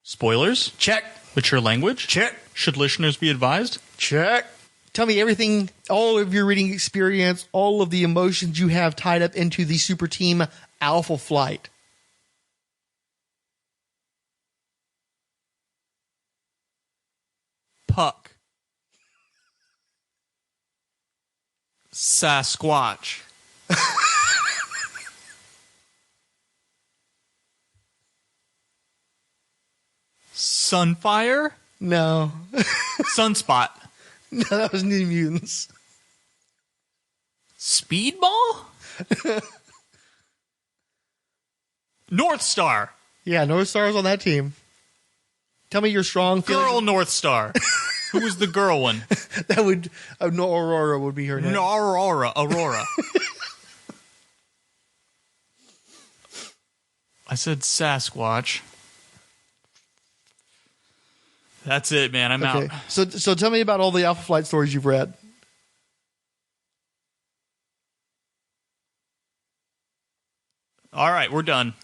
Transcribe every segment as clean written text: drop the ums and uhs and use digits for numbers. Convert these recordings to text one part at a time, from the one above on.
Spoilers? Check. Mature language? Check. Should listeners be advised? Check. Tell me everything, all of your reading experience, all of the emotions you have tied up into the super team Alpha Flight. Puck. Sasquatch. Sunfire? No. Sunspot. No, that was New Mutants. Speedball? North Star. Yeah, North Star was on that team. Tell me your strong feelings. Girl North Star. Who was the girl one? That would, no, Aurora would be her name. No, Aurora. I said Sasquatch. That's it, man. I'm out. So tell me about all the Alpha Flight stories you've read. All right, we're done.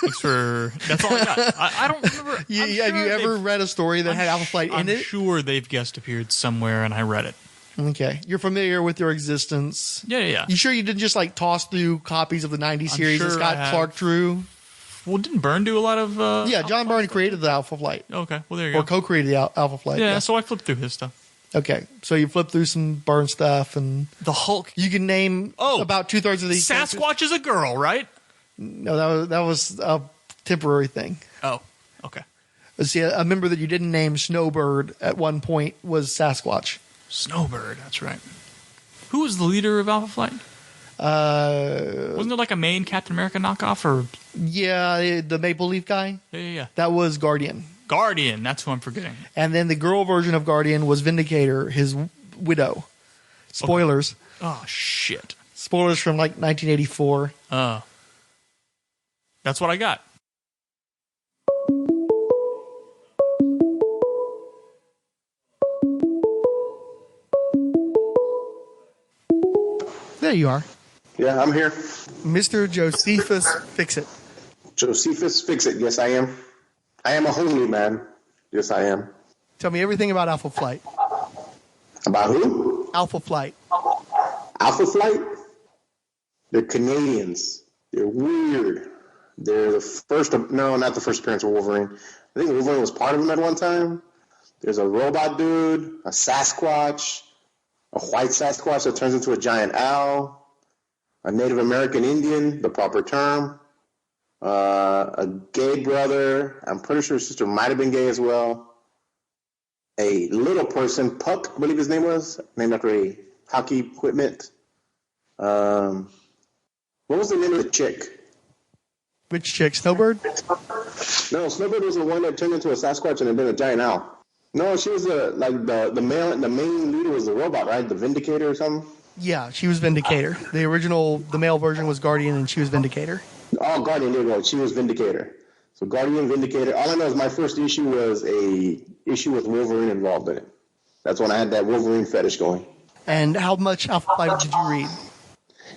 Thanks for... That's all I got. I don't remember... Have you ever read a story that had Alpha Flight in it? I'm sure they've guest appeared somewhere, and I read it. Okay. You're familiar with their existence. Yeah. You sure you didn't just like toss through copies of the 90s series that Scott Clark drew? Well, didn't Byrne do a lot of... yeah, John Byrne created the Alpha Flight. Okay, well, there you go. Or co-created the Alpha Flight. Yeah, so I flipped through his stuff. Okay, so you flip through some Byrne stuff, and... The Hulk. You can name about 2/3 of these... Sasquatch is a girl, right? No, that was a temporary thing. Oh, okay. See, a member that you didn't name, Snowbird, at one point was Sasquatch. Snowbird, that's right. Who was the leader of Alpha Flight? Wasn't there like a main Captain America knockoff? Or yeah, the Maple Leaf guy? Yeah. That was Guardian. Guardian, that's who I'm forgetting. And then the girl version of Guardian was Vindicator, his widow. Spoilers. Okay. Oh, shit. Spoilers from like 1984. That's what I got. There you are. Yeah, I'm here. Mr. Josephus Fixit. Josephus Fixit. Yes, I am. I am a holy man. Yes, I am. Tell me everything about Alpha Flight. About who? Alpha Flight. Alpha Flight? They're Canadians. They're weird. They're the first, no, not the first appearance of Wolverine. I think Wolverine was part of them at one time. There's a robot dude, a Sasquatch, a white Sasquatch that turns into a giant owl, a Native American Indian, the proper term, a gay brother. I'm pretty sure his sister might have been gay as well. A little person, Puck, I believe his name was, named after a hockey equipment. What was the name of the chick? Which chick? Snowbird? No, Snowbird was the one that turned into a Sasquatch and had been a giant owl. No, she was the main leader was the robot, right? The Vindicator or something? Yeah, she was Vindicator. The male version was Guardian, and she was Vindicator. Oh, Guardian, there you go. She was Vindicator. So Guardian, Vindicator. All I know is my first issue was a issue with Wolverine involved in it. That's when I had that Wolverine fetish going. And how much Alpha Flight did you read?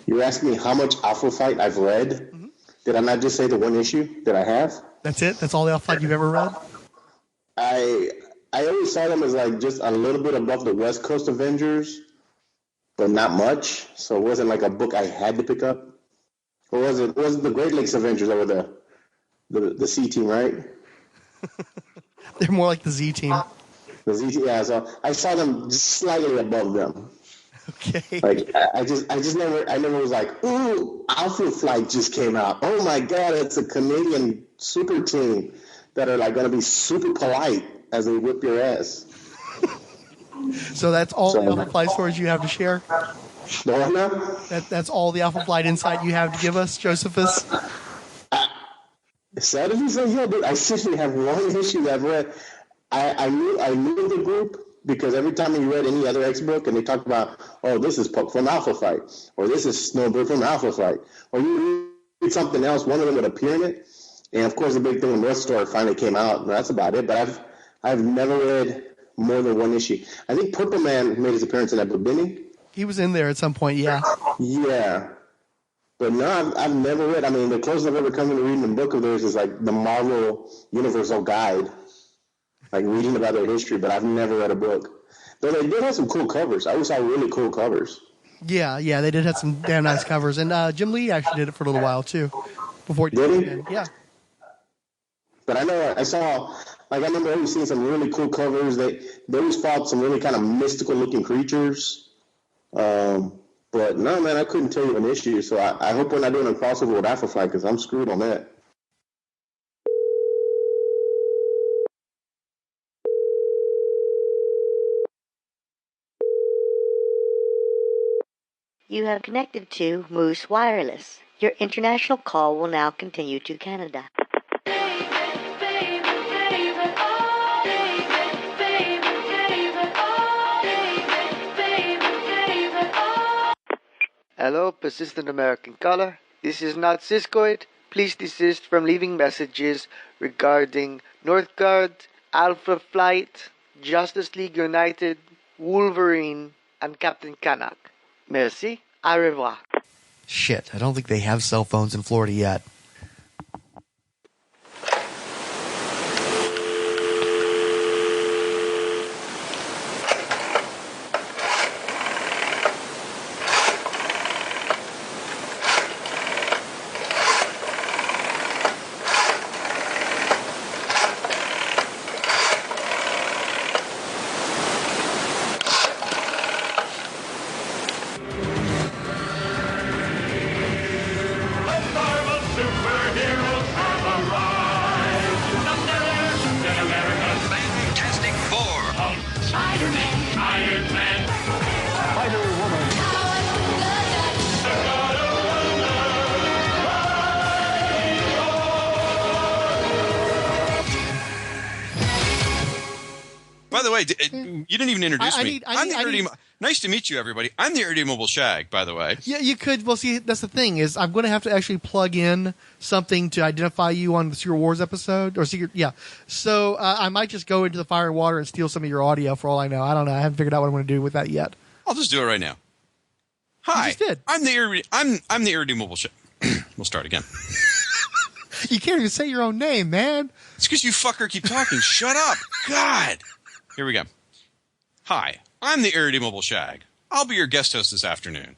You're asking me how much Alpha Flight I've read? Mm-hmm. Did I not just say the one issue that I have? That's it? That's all the Alpha Flight you've ever read? I always saw them as like just a little bit above the West Coast Avengers, but not much. So it wasn't like a book I had to pick up. Or was it? It wasn't the Great Lakes Avengers that were the C team, right? They're more like the Z team. The Z team, yeah. So I saw them just slightly above them. Okay. Like I never was like, ooh, Alpha Flight just came out. Oh my God, it's a Canadian super team that are like going to be super polite as they whip your ass. So that's all the Alpha Flight stories you have to share? That's all the Alpha Flight insight you have to give us, Josephus? Sad if you say yeah, dude. I simply have one issue that I've read. I knew the group because every time you read any other X book and they talk about, oh, this is Puck from Alpha Flight, or this is Snowbird from Alpha Flight, or you read something else, one of them would appear in it. And of course, the big thing when North Star finally came out, and that's about it. But I've never read more than one issue. I think Purple Man made his appearance in that book, didn't he? He was in there at some point, yeah. Yeah. But no, I've never read. I mean, the closest I've ever come to reading a book of theirs is like the Marvel Universal Guide, like reading about their history. But I've never read a book. But they did have some cool covers. I always saw really cool covers. Yeah, they did have some damn nice covers, and Jim Lee actually did it for a little while too. Before he did he? Yeah. But I know I saw, like I remember always seeing some really cool covers. They always fought some really kind of mystical looking creatures. But no, man, I couldn't tell you an issue. So I hope we're not doing a crossover with Alpha Flight because I'm screwed on that. You have connected to Moose Wireless. Your international call will now continue to Canada. Hello, persistent American caller. This is not Ciscoid. Please desist from leaving messages regarding Northgard, Alpha Flight, Justice League United, Wolverine, and Captain Canuck. Merci. Au revoir. Shit, I don't think they have cell phones in Florida yet. By the way, you didn't even introduce me. Nice to meet you, everybody. I'm the Irredeemable Shag, by the way. Yeah, you could. Well, see, that's the thing is I'm going to have to actually plug in something to identify you on the Secret Wars episode. So I might just go into the fire and water and steal some of your audio for all I know. I don't know. I haven't figured out what I'm going to do with that yet. I'll just do it right now. Hi. You just did. I'm the Irredeemable Shag. We'll start again. You can't even say your own name, man. It's because you fucker keep talking. Shut up. God. Here we go. Hi, I'm the Irredeemable Shag. I'll be your guest host this afternoon.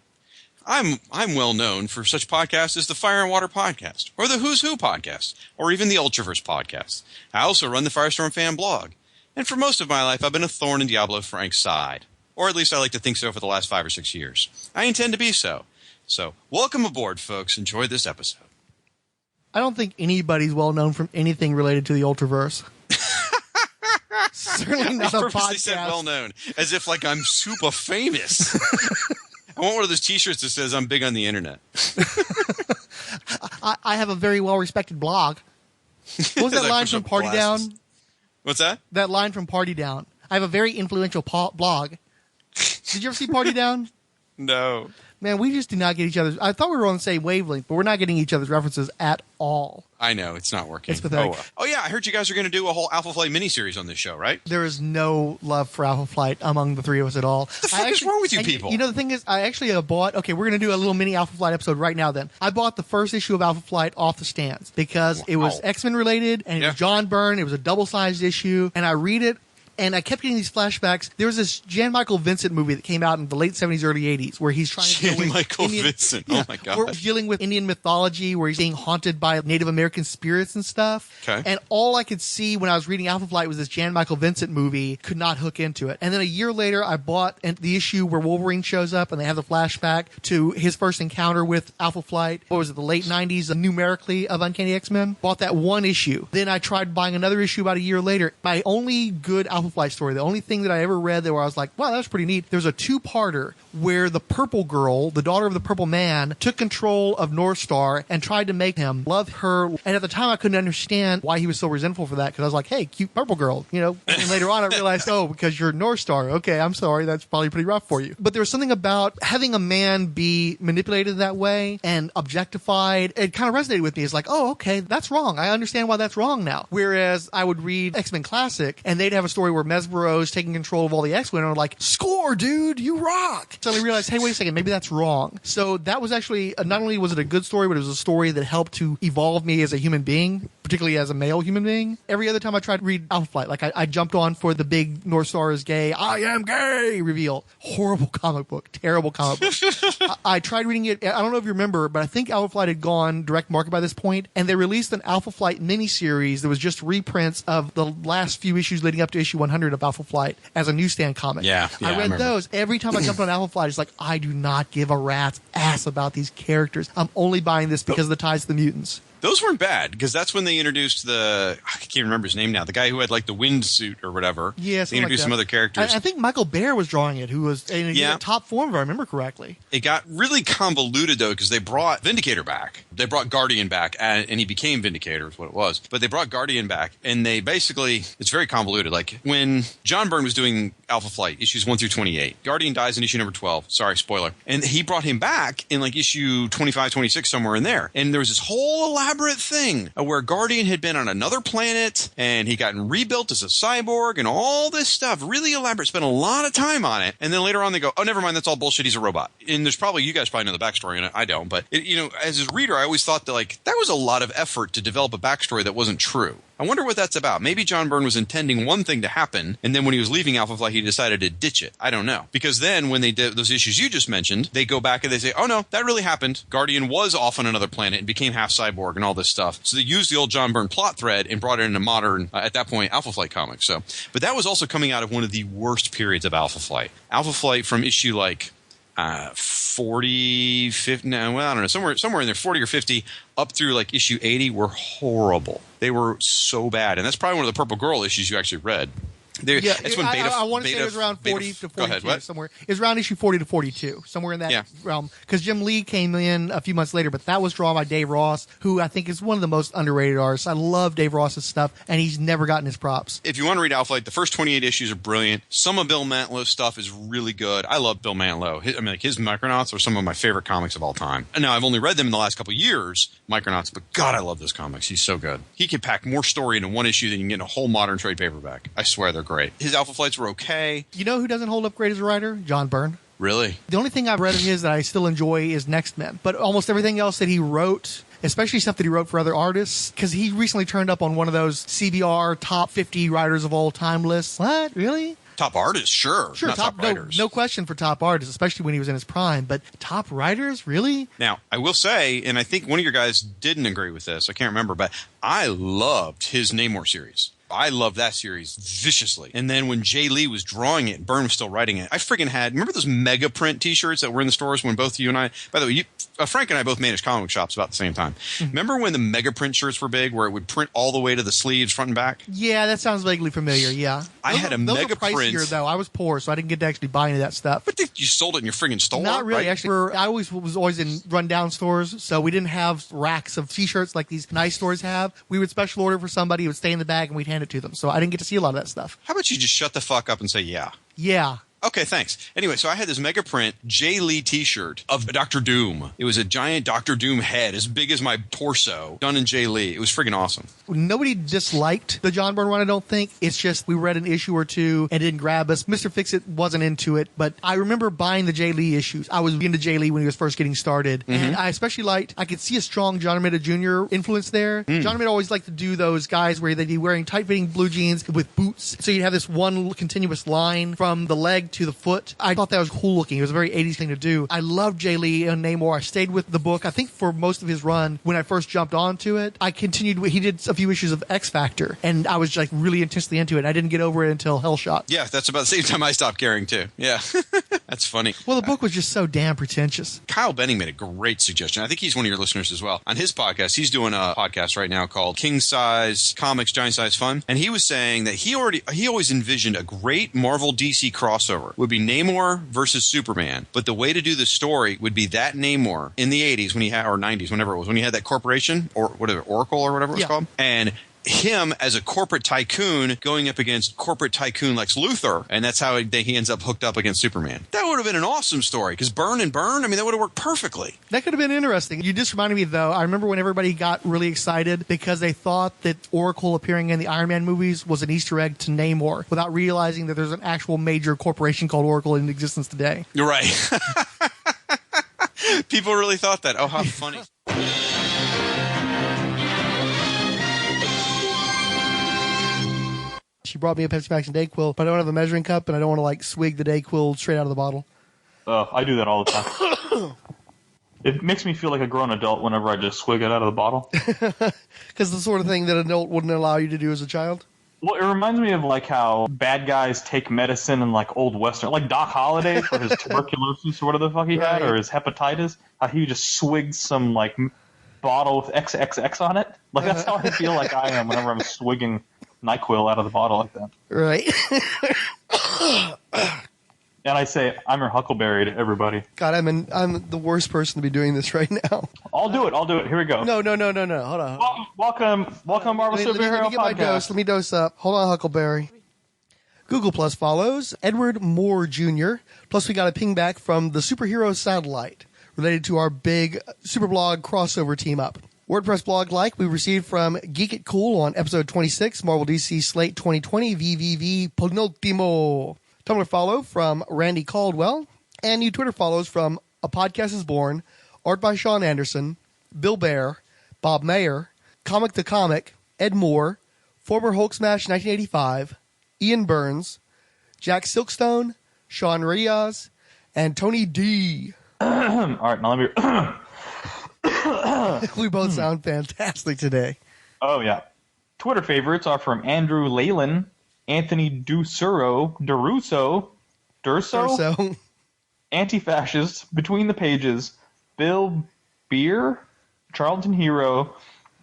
I'm well known for such podcasts as the Fire and Water Podcast, or the Who's Who Podcast, or even the Ultraverse Podcast. I also run the Firestorm Fan blog. And for most of my life, I've been a thorn in Diablo Frank's side. Or at least I like to think so for the last 5 or 6 years. I intend to be so. So, welcome aboard, folks. Enjoy this episode. I don't think anybody's well known from anything related to the Ultraverse. Certainly not a podcast. Said well known, as if like I'm super famous. I want one of those T-shirts that says I'm big on the internet. I have a very well respected blog. What was that line from Party Down? What's that? That line from Party Down. I have a very influential blog. Did you ever see Party Down? No. Man, we just do not get each other's. I thought we were on the same wavelength, but we're not getting each other's references at all. I know. It's not working. It's pathetic. Oh, yeah. I heard you guys are going to do a whole Alpha Flight miniseries on this show, right? There is no love for Alpha Flight among the three of us at all. What the fuck is wrong with you people? You know, the thing is, I actually bought... Okay, we're going to do a little mini Alpha Flight episode right now then. I bought the first issue of Alpha Flight off the stands because it was X-Men related, and it was John Byrne. It was a double-sized issue, and I read it. And I kept getting these flashbacks. There was this Jan Michael Vincent movie that came out in the late 70s, early 80s, where he's trying to deal with Jan Michael Vincent. Oh, my God. We're dealing with Indian mythology, where he's being haunted by Native American spirits and stuff. Okay. And all I could see when I was reading Alpha Flight was this Jan Michael Vincent movie. Could not hook into it. And then a year later, I bought the issue where Wolverine shows up, and they have the flashback to his first encounter with Alpha Flight. What was it, the late 90s, numerically, of Uncanny X-Men? Bought that one issue. Then I tried buying another issue about a year later. My only good Alpha Flight story, the only thing that I ever read that where I was like, wow, that was pretty neat. There's a 2-parter where the Purple Girl, the daughter of the Purple Man, took control of North Star and tried to make him love her. And at the time, I couldn't understand why he was so resentful for that because I was like, hey, cute Purple Girl, you know. And later on, I realized, oh, because you're North Star. Okay, I'm sorry. That's probably pretty rough for you. But there was something about having a man be manipulated that way and objectified. It kind of resonated with me. It's like, oh, okay, that's wrong. I understand why that's wrong now. Whereas I would read X-Men Classic and they'd have a story where were Mesmeros taking control of all the X-Men, and I'm like, score, dude, you rock. So I realized, hey, wait a second, maybe that's wrong. So that was actually, not only was it a good story, but it was a story that helped to evolve me as a human being, particularly as a male human being. Every other time I tried to read Alpha Flight, like I jumped on for the big North Star is gay, I am gay reveal. Horrible comic book. Terrible comic book. I tried reading it. I don't know if you remember, but I think Alpha Flight had gone direct market by this point, and they released an Alpha Flight miniseries that was just reprints of the last few issues leading up to issue 100 of Alpha Flight as a newsstand comic. Yeah, I read those. Every time I jumped on Alpha Flight, it's like, I do not give a rat's ass about these characters. I'm only buying this because of the ties to the mutants. Those weren't bad, because that's when they introduced I can't remember his name now, the guy who had like the wind suit or whatever. Yeah, they introduced some other characters. I think Michael Baer was drawing it, who was in top form, if I remember correctly. It got really convoluted, though, because they brought Vindicator back. They brought Guardian back, and he became Vindicator is what it was. But they brought Guardian back, and they basically, it's very convoluted. Like, when John Byrne was doing Alpha Flight, issues 1 through 28, Guardian dies in issue number 12. Sorry, spoiler. And he brought him back in, like, issue 25, 26, somewhere in there. And there was this whole elaborate thing where Guardian had been on another planet, and he gotten rebuilt as a cyborg, and all this stuff. Really elaborate. Spent a lot of time on it. And then later on, they go, oh, never mind, that's all bullshit. He's a robot. And there's probably, you guys probably know the backstory, and I don't. But, as a reader, I always thought that, like, that was a lot of effort to develop a backstory that wasn't true. I wonder what that's about. Maybe John Byrne was intending one thing to happen, and then when he was leaving Alpha Flight, he decided to ditch it. I don't know. Because then, when they did those issues you just mentioned, they go back and they say, oh no, that really happened. Guardian was off on another planet and became half cyborg and all this stuff. So they used the old John Byrne plot thread and brought it into modern, at that point, Alpha Flight comics. So, but that was also coming out of one of the worst periods of Alpha Flight. Alpha Flight from issue like 40, 50, no, well, I don't know, somewhere in there, 40 or 50, up through like issue 80 were horrible. They were so bad. And that's probably one of the Purple Girl issues you actually read. It's when I want to say it was around 40 to 42 somewhere. It was around issue 40 to 42, somewhere in that realm. Because Jim Lee came in a few months later, but that was drawn by Dave Ross, who I think is one of the most underrated artists. I love Dave Ross's stuff, and he's never gotten his props. If you want to read Alpha Flight, the first 28 issues are brilliant. Some of Bill Mantlow's stuff is really good. I love Bill Mantlo. His Micronauts are some of my favorite comics of all time. And now I've only read them in the last couple of years, Micronauts, but God, I love those comics. He's so good. He can pack more story into one issue than you can get in a whole modern trade paperback. I swear they're great. His Alpha Flights were okay. You know who doesn't hold up great as a writer? John Byrne. Really? The only thing I've read of his that I still enjoy is Next Men. But almost everything else that he wrote, especially stuff that he wrote for other artists, because he recently turned up on one of those CBR top 50 writers of all time lists. What? Really? Top artists, sure. Not top writers. No question for top artists, especially when he was in his prime. But top writers? Really? Now, I will say, and I think one of your guys didn't agree with this, I can't remember, but I loved his Namor series. I loved that series viciously. And then when Jay Lee was drawing it, Byrne was still writing it, I friggin' had, remember those mega print t-shirts that were in the stores when both you and I, by the way, Frank and I both managed comic shops about the same time. Mm-hmm. Remember when the mega print shirts were big, where it would print all the way to the sleeves, front and back? Yeah, that sounds vaguely familiar, yeah. I had a mega print. Those were pricier, though. I was poor, so I didn't get to actually buy any of that stuff. But you sold it in your friggin' store, Not really, right? actually. I was always in rundown stores, so we didn't have racks of t-shirts like these nice stores have. We would special order for somebody, it would stay in the bag, and we'd hand it to them. So I didn't get to see a lot of that stuff. How about you just shut the fuck up and say yeah? Yeah. Okay, thanks. Anyway, so I had this mega print Jay Lee t-shirt of Dr. Doom. It was a giant Dr. Doom head as big as my torso, done in Jay Lee. It was friggin' awesome. Nobody disliked the John Byrne run, I don't think. It's just we read an issue or two and it didn't grab us. Mr. Fixit wasn't into it, but I remember buying the Jay Lee issues. I was into Jay Lee when he was first getting started. Mm-hmm. And I especially liked, I could see a strong John Romita Jr. influence there. John Romita always liked to do those guys where they'd be wearing tight-fitting blue jeans with boots. So you'd have this one continuous line from the leg to the foot. I thought that was cool looking. It was a very 80s thing to do. I loved Jay Lee and Namor. I stayed with the book, I think, for most of his run when I first jumped onto it. I continued, he did a few issues of X Factor, and I was like really intensely into it. I didn't get over it until Hellshot. Yeah, that's about the same time I stopped caring too. Yeah. That's funny. Well, the book was just so damn pretentious. Kyle Benning made a great suggestion. I think he's one of your listeners as well. On his podcast, he's doing a podcast right now called King Size Comics, Giant Size Fun. And he was saying that he always envisioned a great Marvel DC crossover. It would be Namor versus Superman. But the way to do the story would be that Namor in the 80s when he had, or 90s, whenever it was, when he had that corporation, or whatever, Oracle or whatever it was called. And him as a corporate tycoon going up against corporate tycoon Lex Luthor, and that's how he ends up hooked up against Superman. That would have been an awesome story, because Burn, I mean, that would have worked perfectly. That could have been interesting. You just reminded me, though, I remember when everybody got really excited because they thought that Oracle appearing in the Iron Man movies was an Easter egg to Namor, without realizing that there's an actual major corporation called Oracle in existence today. You're right. People really thought that. Oh, how funny. She brought me a Pepsi Max and Dayquil, but I don't have a measuring cup, and I don't want to, like, swig the Dayquil straight out of the bottle. I do that all the time. It makes me feel like a grown adult whenever I just swig it out of the bottle. Because the sort of thing that an adult wouldn't allow you to do as a child? Well, it reminds me of, like, how bad guys take medicine in, like, old Western. Like Doc Holliday for his tuberculosis or whatever the fuck he had, or his hepatitis. How he just swigs some, like, bottle with XXX on it. Like, that's how I feel like I am whenever I'm swigging NyQuil out of the bottle like that. Right. And I say, I'm your Huckleberry to everybody. God, I'm the worst person to be doing this right now. I'll do it. Here we go. No. Hold on. Welcome, Marvel Superhero Let me get my dose. Let me dose up. Hold on, Huckleberry. Google Plus follows Edward Moore Jr. Plus, we got a ping back from the Superhero Satellite related to our big Superblog crossover team up. WordPress blog like we received from Geek It Cool on episode 26, Marvel DC Slate 2020 VVV Penultimo. Tumblr follow from Randy Caldwell, and new Twitter follows from A Podcast Is Born, art by Sean Anderson, Bill Bear, Bob Mayer, Comic the Comic, Ed Moore, former Hulk Smash 1985, Ian Burns, Jack Silkstone, Sean Riaz, and Tony D. All right, now let me... We both sound fantastic today. Oh, yeah. Twitter favorites are from Andrew Leyland, Anthony Durso, Anti-Fascist, Between the Pages, Bill Beer, Charlton Hero,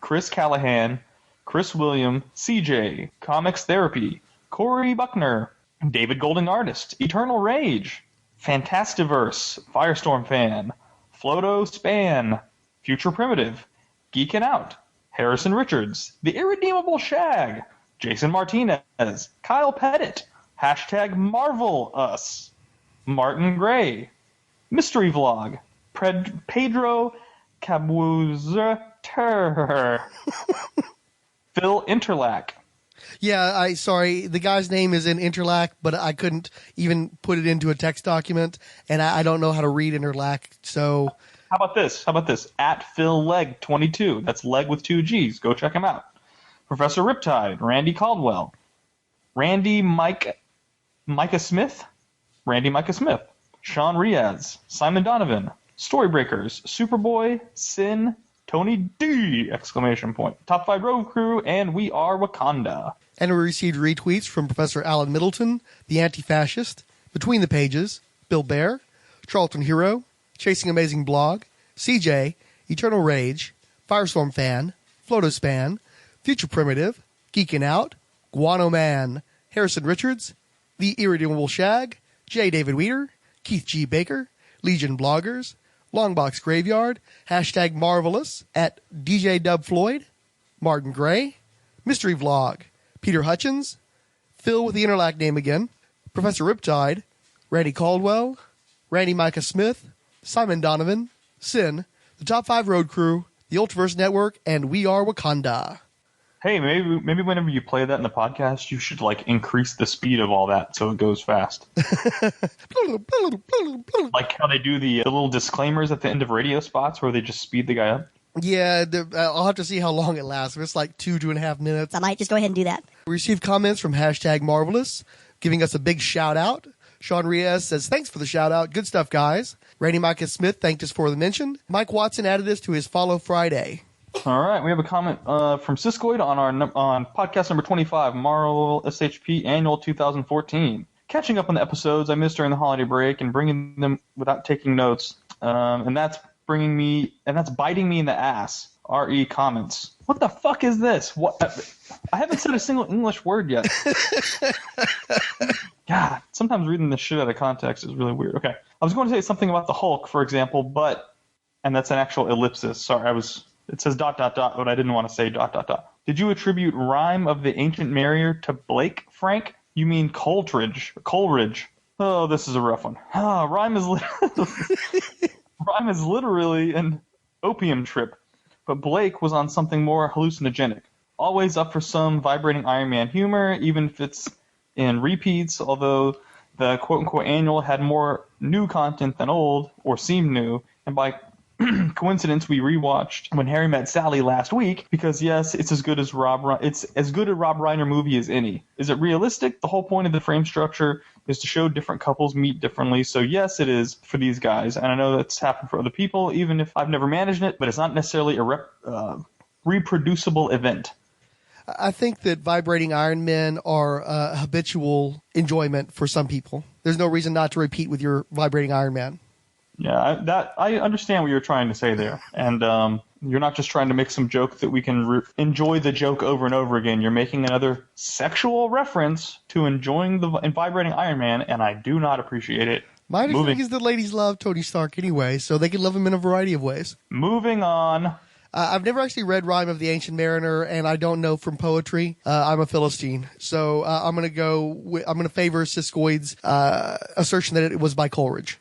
Chris Callahan, Chris William, CJ, Comics Therapy, Corey Buckner, David Golding Artist, Eternal Rage, Fantastiverse, Firestorm Fan, Floto Span, Future Primitive, Geekin' Out, Harrison Richards, The Irredeemable Shag, Jason Martinez, Kyle Pettit, hashtag Marvel Us, Martin Gray, Mystery Vlog, Pedro Cabuzer, Phil Interlac. Yeah, sorry, the guy's name is in Interlac, but I couldn't even put it into a text document, and I don't know how to read Interlac, so... How about this? At Phil Leg 22. That's leg with 2 G's. Go check him out. Professor Riptide, Randy Caldwell, Micah Smith, Sean Riaz, Simon Donovan, Storybreakers, Superboy, Sin, Tony D! Top 5 Road Crew, and We Are Wakanda. And we received retweets from Professor Alan Middleton, The Anti-Fascist, Between the Pages, Bill Bear, Charlton Hero, Chasing Amazing Blog, CJ, Eternal Rage, Firestorm Fan, Flotospan, Future Primitive, Geekin' Out, Guano Man, Harrison Richards, The Irredeemable Shag, J. David Weeder, Keith G. Baker, Legion Bloggers, Longbox Graveyard, hashtag Marvelous, at DJ Dub Floyd, Martin Gray, Mystery Vlog, Peter Hutchins, Phil with the Interlac name again, Professor Riptide, Randy Caldwell, Randy Micah Smith, Simon Donovan, Sin, the Top 5 Road Crew, the Ultraverse Network, and We Are Wakanda. Hey, maybe whenever you play that in the podcast, you should like increase the speed of all that so it goes fast. Like how they do the little disclaimers at the end of radio spots where they just speed the guy up. Yeah, I'll have to see how long it lasts. If it's like 2.5 minutes. I might just go ahead and do that. We received comments from hashtag Marvelous, giving us a big shout out. Sean Riaz says, thanks for the shout out. Good stuff, guys. Randy Micah Smith thanked us for the mention. Mike Watson added this to his Follow Friday. All right, we have a comment from Siskoid on podcast number 25, Marvel SHP Annual 2014. Catching up on the episodes I missed during the holiday break and bringing them without taking notes, and that's biting me in the ass. RE comments. What the fuck is this? What? I haven't said a single English word yet. God, sometimes reading this shit out of context is really weird. Okay, I was going to say something about the Hulk, for example, and that's an actual ellipsis. Sorry, I was It says ... but I didn't want to say ... Did you attribute Rime of the Ancient Mariner to Blake, Frank? You mean Coleridge. Oh, this is a rough one. Rime is literally an opium trip, but Blake was on something more hallucinogenic. Always up for some vibrating Iron Man humor, even if it's in repeats, although the quote-unquote annual had more new content than old, or seemed new, and by coincidence we rewatched When Harry Met Sally last week, because yes, it's as good a Rob Reiner movie as any. Is it realistic? The whole point of the frame structure is to show different couples meet differently, so yes, it is for these guys, and I know that's happened for other people, even if I've never managed it, but it's not necessarily a reproducible event. I think that vibrating Iron Men are a habitual enjoyment for some people. There's no reason not to repeat with your vibrating Iron Man. Yeah, I understand what you're trying to say there. And you're not just trying to make some joke that we can enjoy the joke over and over again. You're making another sexual reference to enjoying the vibrating Iron Man, and I do not appreciate it. My understanding is that ladies love Tony Stark anyway, so they can love him in a variety of ways. Moving on. I've never actually read Rime of the Ancient Mariner, and I don't know from poetry. I'm a Philistine, so I'm going to favor Siskoid's assertion that it was by Coleridge.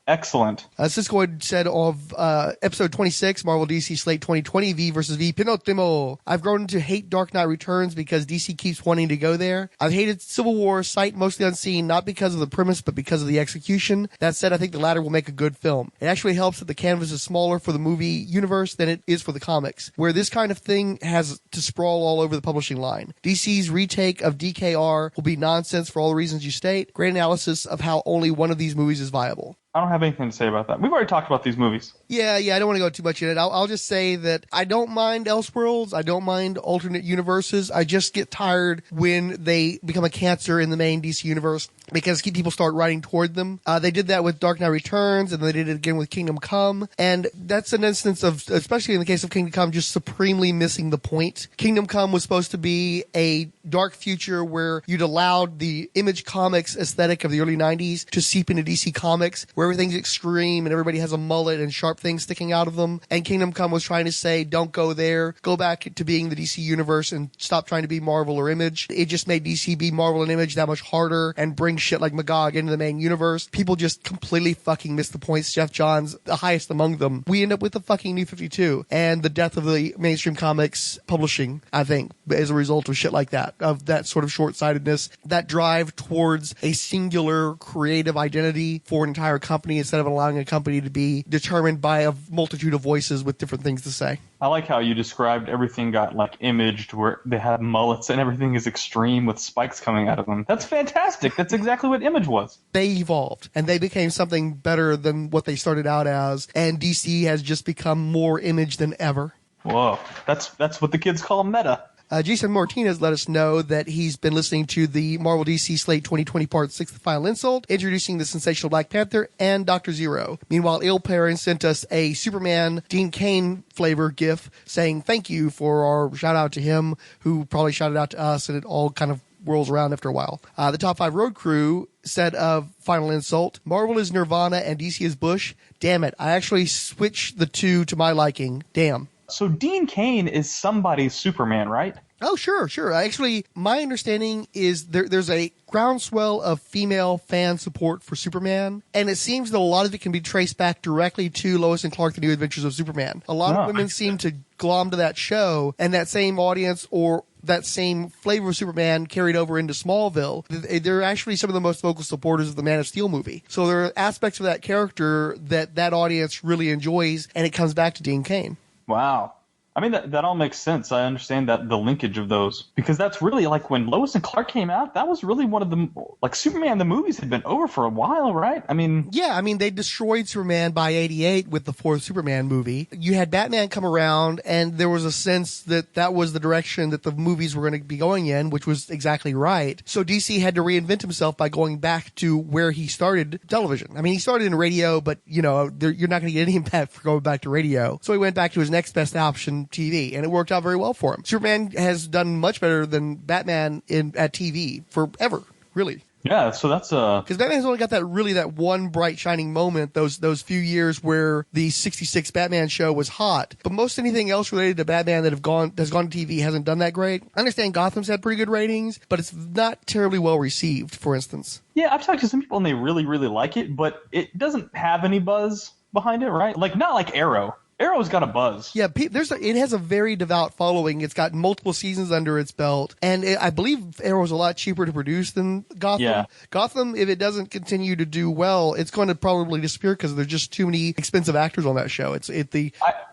Excellent. Siskoid said of episode 26, Marvel DC Slate 2020, V versus V, Penultimo. I've grown to hate Dark Knight Returns because DC keeps wanting to go there. I've hated Civil War, Sight Mostly Unseen, not because of the premise, but because of the execution. That said, I think the latter will make a good film. It actually helps that the canvas is smaller for the movie universe than it is for the comics, where this kind of thing has to sprawl all over the publishing line. DC's retake of DKR will be nonsense for all the reasons you state. Great analysis of how only one of these movies is viable. I don't have anything to say about that. We've already talked about these movies. Yeah, I don't want to go too much in it. I'll just say that I don't mind Elseworlds. I don't mind alternate universes. I just get tired when they become a cancer in the main DC universe because people start writing toward them. They did that with Dark Knight Returns, and they did it again with Kingdom Come. And that's an instance of, especially in the case of Kingdom Come, just supremely missing the point. Kingdom Come was supposed to be a dark future where you'd allowed the Image Comics aesthetic of the early 90s to seep into DC Comics, where everything's extreme and everybody has a mullet and sharp things sticking out of them. And Kingdom Come was trying to say, don't go there. Go back to being the DC universe and stop trying to be Marvel or Image. It just made DC be Marvel and Image that much harder and bring shit like Magog into the main universe. People just completely fucking missed the points. Jeff Johns, the highest among them. We end up with the fucking New 52 and the death of the mainstream comics publishing, I think, as a result of shit like that, of that sort of short-sightedness, that drive towards a singular creative identity for an entire company instead of allowing a company to be determined by a multitude of voices with different things to say. I like how you described everything got like imaged where they have mullets and everything is extreme with spikes coming out of them. That's fantastic. That's exactly what Image was. They evolved and they became something better than what they started out as, and DC has just become more Image than ever. Whoa, that's what the kids call meta. Jason Martinez let us know that he's been listening to the Marvel DC Slate 2020 Part 6, The Final Insult, introducing the sensational Black Panther and Dr. Zero. Meanwhile, Il Perrin sent us a Superman Dean Cain flavor gif saying thank you for our shout out to him, who probably shouted out to us, and it all kind of whirls around after a while. The Top 5 Road Crew said of Final Insult, Marvel is Nirvana and DC is Bush. Damn it, I actually switched the two to my liking. Damn. So Dean Cain is somebody's Superman, right? Oh, sure. Actually, my understanding is there's a groundswell of female fan support for Superman, and it seems that a lot of it can be traced back directly to Lois and Clark, The New Adventures of Superman. A lot of women seem to glom to that show, and that same audience or that same flavor of Superman carried over into Smallville. They're actually some of the most vocal supporters of the Man of Steel movie. So there are aspects of that character that audience really enjoys, and it comes back to Dean Cain. Wow. I mean, that all makes sense. I understand that the linkage of those. Because that's really, like, when Lois and Clark came out, that was really one of the, like, Superman, the movies had been over for a while, right? I mean... Yeah, they destroyed Superman by 88 with the fourth Superman movie. You had Batman come around, and there was a sense that was the direction that the movies were going to be going in, which was exactly right. So DC had to reinvent himself by going back to where he started television. He started in radio, but, you're not going to get any impact for going back to radio. So he went back to his next best option, TV, and it worked out very well for him. Superman has done much better than Batman at TV forever, really. Yeah, so that's because Batman's only got that one bright shining moment those few years where the '66 Batman show was hot. But most anything else related to Batman that's gone to TV hasn't done that great. I understand Gotham's had pretty good ratings, but it's not terribly well received. For instance, yeah, I've talked to some people and they really really like it, but it doesn't have any buzz behind it, right? Like not like Arrow. Arrow's got a buzz. Yeah, it has a very devout following. It's got multiple seasons under its belt, and I believe Arrow's a lot cheaper to produce than Gotham. Yeah. Gotham, if it doesn't continue to do well, it's going to probably disappear because there's just too many expensive actors on that show. The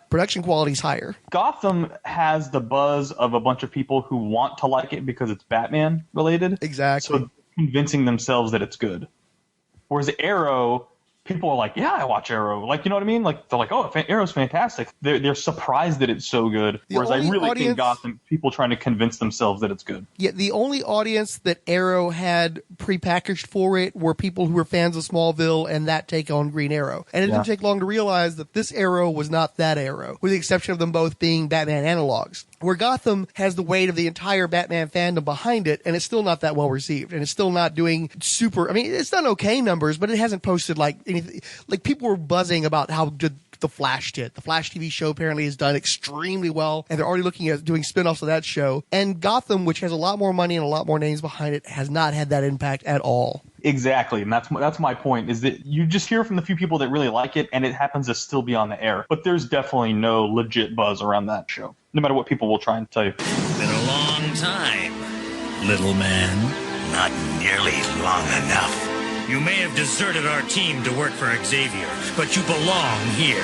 production quality's higher. Gotham has the buzz of a bunch of people who want to like it because it's Batman related. Exactly. So convincing themselves that it's good. Whereas Arrow, people are like, yeah, I watch Arrow. Like, you know what I mean? Like, they're like, oh, Arrow's fantastic. They're surprised that it's so good. Whereas I really think Gotham, people trying to convince themselves that it's good. Yeah, the only audience that Arrow had prepackaged for it were people who were fans of Smallville and that take on Green Arrow. And it didn't take long to realize that this Arrow was not that Arrow, with the exception of them both being Batman analogs. Where Gotham has the weight of the entire Batman fandom behind it, and it's still not that well received, and it's still not doing super. I mean, it's done okay numbers, but it hasn't posted like anything. Like people were buzzing about how good The Flash did. The Flash TV show apparently has done extremely well, and they're already looking at doing spin-offs of that show. And Gotham, which has a lot more money and a lot more names behind it, has not had that impact at all. Exactly, and that's my point, is that you just hear from the few people that really like it, and it happens to still be on the air. But there's definitely no legit buzz around that show, no matter what people will try and tell you. Been a long time, little man. Not nearly long enough. You may have deserted our team to work for Xavier, but you belong here.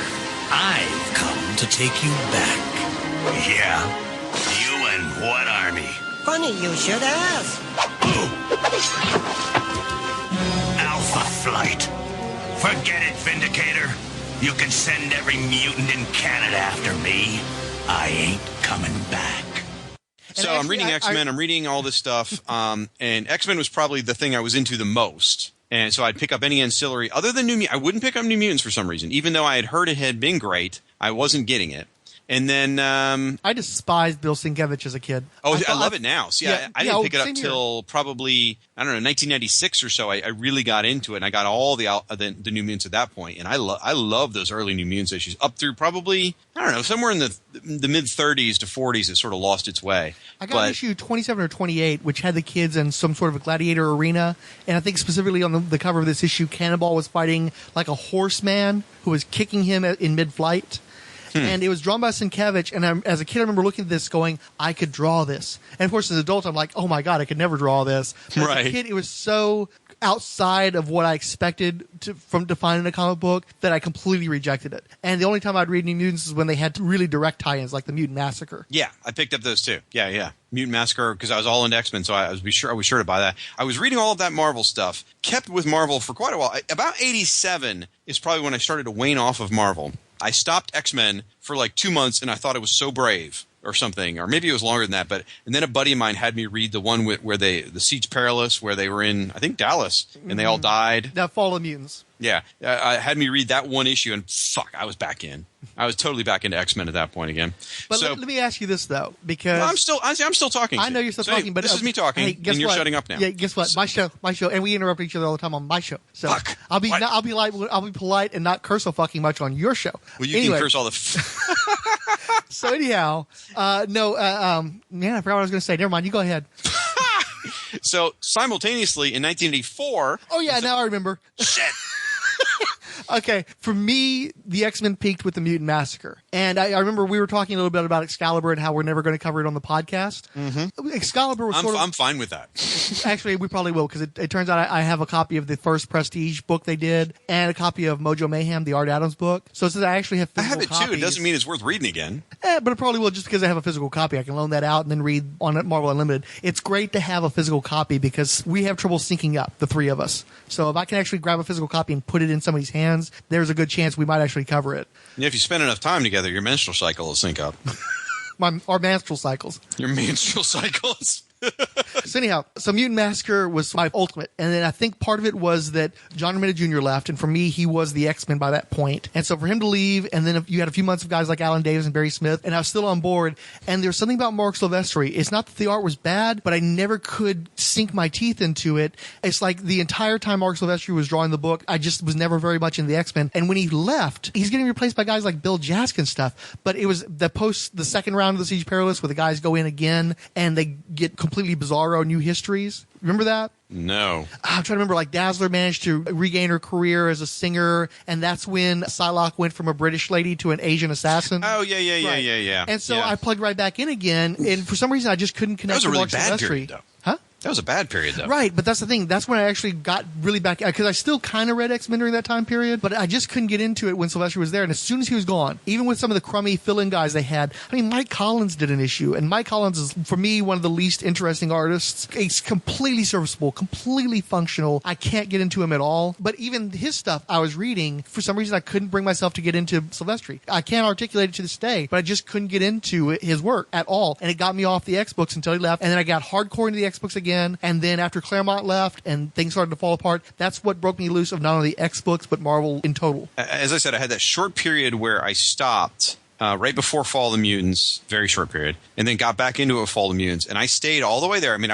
I've come to take you back. Yeah? You and what army? Funny you should ask. Alpha Flight. Forget it, Vindicator. You can send every mutant in Canada after me. I ain't coming back. So actually, I'm reading X-Men, I'm reading all this stuff, and X-Men was probably the thing I was into the most. And so I'd pick up any ancillary other than I wouldn't pick up New Mutants for some reason. Even though I had heard it had been great, I wasn't getting it. And then I despised Bill Sienkiewicz as a kid. Oh, I love it now. See, yeah, I didn't pick it up till probably, I don't know, 1996 or so. I really got into it, and I got all the New Mutants at that point. And I love those early New Mutants issues up through probably, I don't know, somewhere in the mid-30s to 40s. It sort of lost its way. I got issue 27 or 28, which had the kids in some sort of a gladiator arena. And I think specifically on the cover of this issue, Cannonball was fighting like a horseman who was kicking him in mid-flight. And it was drawn by Sienkiewicz, and as a kid I remember looking at this going, I could draw this. And of course as an adult I'm like, oh my god, I could never draw this. But as a kid it was so outside of what I expected from defining a comic book that I completely rejected it. And the only time I'd read New Mutants is when they had really direct tie-ins like the Mutant Massacre. Yeah, I picked up those too. Yeah. Mutant Massacre, because I was all into X-Men, so I was sure to buy that. I was reading all of that Marvel stuff, kept with Marvel for quite a while. About 87 is probably when I started to wane off of Marvel. I stopped X-Men for like 2 months, and I thought it was so brave or something, or maybe it was longer than that. And then a buddy of mine had me read the one where the Siege Perilous, where they were in, I think, Dallas, and they all died. That Fall of Mutants. Yeah, had me read that one issue, and fuck, I was back in. I was totally back into X-Men at that point again. But let me ask you this though, because I'm still talking. I know you're still talking, but this is me talking, and you're shutting up now. Yeah, guess what? My show, and we interrupt each other all the time on my show. So fuck. I'll be polite and not curse so fucking much on your show. Well, you can curse all the. So anyhow, man, I forgot what I was going to say. Never mind. You go ahead. So simultaneously in 1984. Oh yeah, now I remember. Shit. Okay, for me, the X-Men peaked with the Mutant Massacre. And I remember we were talking a little bit about Excalibur and how we're never going to cover it on the podcast. Mm-hmm. Excalibur was I'm fine with that. Actually, we probably will, because it turns out I have a copy of the first Prestige book they did and a copy of Mojo Mayhem, the Art Adams book. So since I actually have physical copies. I have it too. It doesn't mean it's worth reading again. But it probably will, just because I have a physical copy. I can loan that out and then read on Marvel Unlimited. It's great to have a physical copy because we have trouble syncing up, the three of us. So if I can actually grab a physical copy and put it in somebody's hands, there's a good chance we might actually cover it. Yeah, if you spend enough time together, your menstrual cycle will sync up. Our menstrual cycles. Your menstrual cycles. So anyhow, Mutant Massacre was my ultimate. And then I think part of it was that John Romita Jr. left. And for me, he was the X-Men by that point. And so for him to leave, and then you had a few months of guys like Alan Davis and Barry Smith, and I was still on board. And there's something about Mark Silvestri. It's not that the art was bad, but I never could sink my teeth into it. It's like the entire time Mark Silvestri was drawing the book, I just was never very much in the X-Men. And when he left, he's getting replaced by guys like Bill Jask and stuff. But it was the second round of the Siege Perilous where the guys go in again and they get completely bizarro new histories. Remember that? No. I'm trying to remember, like Dazzler managed to regain her career as a singer, and that's when Psylocke went from a British lady to an Asian assassin. Oh, yeah. And so I plugged right back in again, and for some reason I just couldn't connect That was a really to Mark bad Silvestri. period, though. Huh? That was a bad period, though. Right, but that's the thing. That's when I actually got really back, because I still kind of read X-Men during that time period, but I just couldn't get into it when Silvestri was there. And as soon as he was gone, even with some of the crummy fill-in guys they had, I mean, Mike Collins did an issue, and Mike Collins is, for me, one of the least interesting artists. He's completely serviceable, completely functional. I can't get into him at all. But even his stuff I was reading, for some reason I couldn't bring myself to get into Silvestri. I can't articulate it to this day, but I just couldn't get into his work at all. And it got me off the X-books until he left. And then I got hardcore into the X-books again, and then after Claremont left and things started to fall apart, that's what broke me loose of not only X-books, but Marvel in total. As I said, I had that short period where I stopped right before Fall of the Mutants, very short period, and then got back into it with Fall of the Mutants, and I stayed all the way there. I mean,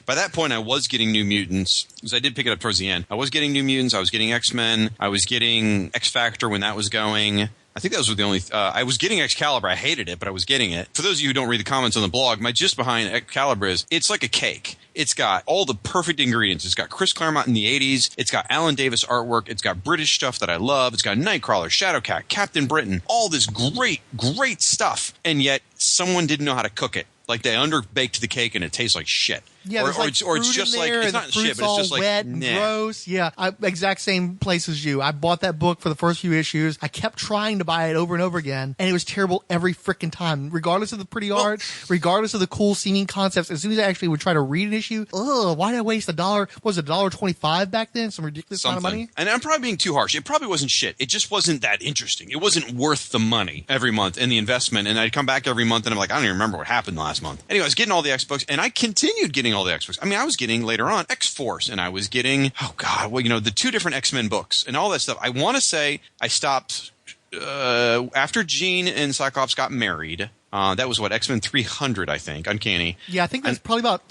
by that point, I was getting New Mutants, because I did pick it up towards the end. I was getting New Mutants, I was getting X-Men, I was getting X-Factor when that was going. I think those were the only. I was getting Excalibur. I hated it, but I was getting it. For those of you who don't read the comments on the blog, my gist behind Excalibur is it's like a cake. It's got all the perfect ingredients. It's got Chris Claremont in the 80s. It's got Alan Davis artwork. It's got British stuff that I love. It's got Nightcrawler, Shadowcat, Captain Britain, all this great, great stuff. And yet someone didn't know how to cook it. Like they underbaked the cake and it tastes like shit. Yeah, or it's just like it's not shit, but it's just like wet and gross. Yeah, exact same place as you. I bought that book for the first few issues. I kept trying to buy it over and over again, and it was terrible every freaking time. Regardless of the pretty art, regardless of the cool seeming concepts, as soon as I actually would try to read an issue, why did I waste $1? What was it, $1.25 back then? Some ridiculous amount of money. And I'm probably being too harsh. It probably wasn't shit. It just wasn't that interesting. It wasn't worth the money every month and the investment. And I'd come back every month, and I'm like, I don't even remember what happened last month. Anyway, I was getting all the X books, and I continued getting all the X books. I mean, I was getting later on X-Force, and I was getting, the two different X-Men books and all that stuff. I want to say I stopped after Jean and Cyclops got married. That was X-Men 300, I think, Uncanny. Yeah, I think that's probably about.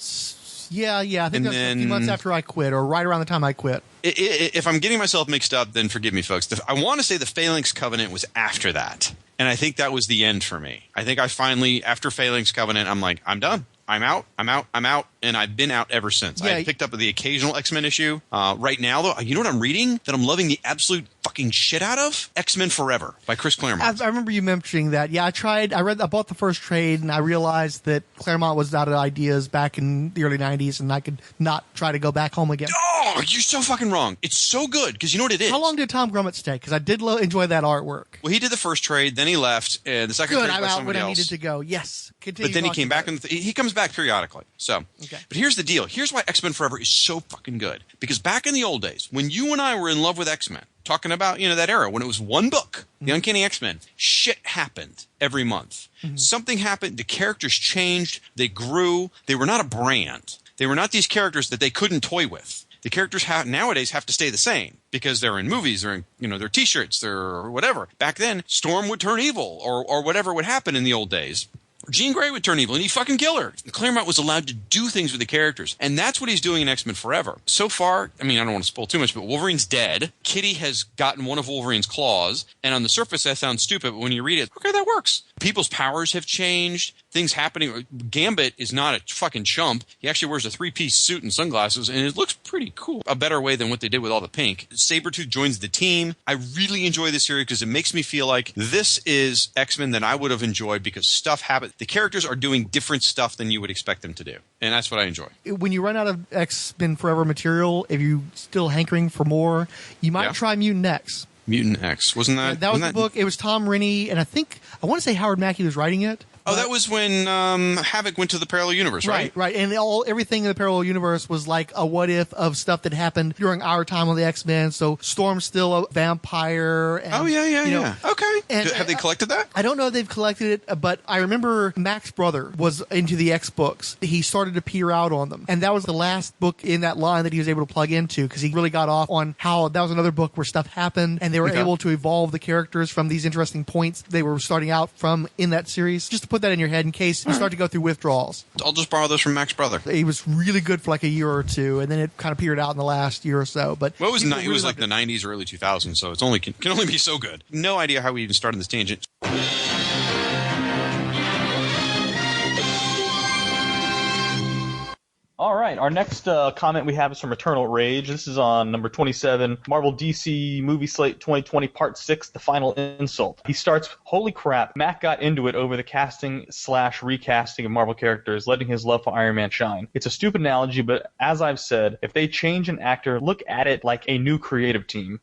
Yeah, I think that's a few months after I quit, or right around the time I quit. If I'm getting myself mixed up, then forgive me, folks. I want to say the Phalanx Covenant was after that, and I think that was the end for me. I think I finally, after Phalanx Covenant, I'm like, I'm done. I'm out, and I've been out ever since. Yeah. I picked up the occasional X-Men issue. Right now, though, you know what I'm reading that I'm loving the absolute fucking shit out of? X-Men Forever by Chris Claremont. I remember you mentioning that. Yeah, I bought the first trade, and I realized that Claremont was out of ideas back in the early 90s, and I could not try to go back home again. Oh, you're so fucking wrong. It's so good, because you know what it is. How long did Tom Grummett stay? Because I did enjoy that artwork. Well, he did the first trade, then he left, and the second trade by somebody else. Good, I'm out when I needed to go. Yes. Continue. But then he came back, and he comes back periodically. So, okay. But here's the deal. Here's why X-Men Forever is so fucking good. Because back in the old days, when you and I were in love with X-Men, talking about, that era when it was one book, The Uncanny X-Men, shit happened every month. Mm-hmm. Something happened. The characters changed. They grew. They were not a brand. They were not these characters that they couldn't toy with. The characters nowadays have to stay the same because they're in movies, they're in, their T-shirts, they're whatever. Back then, Storm would turn evil or whatever would happen in the old days. Jean Grey would turn evil, and he'd fucking kill her. Claremont was allowed to do things with the characters, and that's what he's doing in X-Men Forever. So far, I mean, I don't want to spoil too much, but Wolverine's dead. Kitty has gotten one of Wolverine's claws, and on the surface, that sounds stupid, but when you read it, okay, that works. People's powers have changed. Things happening. Gambit is not a fucking chump. He actually wears a three-piece suit and sunglasses, and it looks pretty cool. A better way than what they did with all the pink. Sabretooth joins the team. I really enjoy this series because it makes me feel like this is X-Men that I would have enjoyed because stuff happened. The characters are doing different stuff than you would expect them to do, and that's what I enjoy. When you run out of X-Men Forever material, if you're still hankering for more, you might try Mutant X. Mutant X. Wasn't that? That was the book. It was Tom Rennie, and I want to say Howard Mackey was writing it. Oh, that was when Havoc went to the parallel universe, right? Right. And everything in the parallel universe was like a what if of stuff that happened during our time on the X-Men. So Storm's still a vampire. And, yeah. Okay. And, have they collected that? I don't know if they've collected it, but I remember Mac's brother was into the X books. He started to peter out on them. And that was the last book in that line that he was able to plug into because he really got off on how that was another book where stuff happened and they were able to evolve the characters from these interesting points they were starting out from in that series. Just to put that in your head in case you start to go through withdrawals. I'll just borrow those from Mac's brother. He was really good for like a year or two, and then it kind of petered out in the last year or so. But it was like the 90s or early 2000s, so it's can only be so good. No idea how we even started this tangent. All right, our next comment we have is from Eternal Rage. This is on number 27, Marvel DC Movie Slate 2020 Part 6, The Final Insult. He starts, holy crap, Mac got into it over the casting/recasting of Marvel characters, letting his love for Iron Man shine. It's a stupid analogy, but as I've said, if they change an actor, look at it like a new creative team.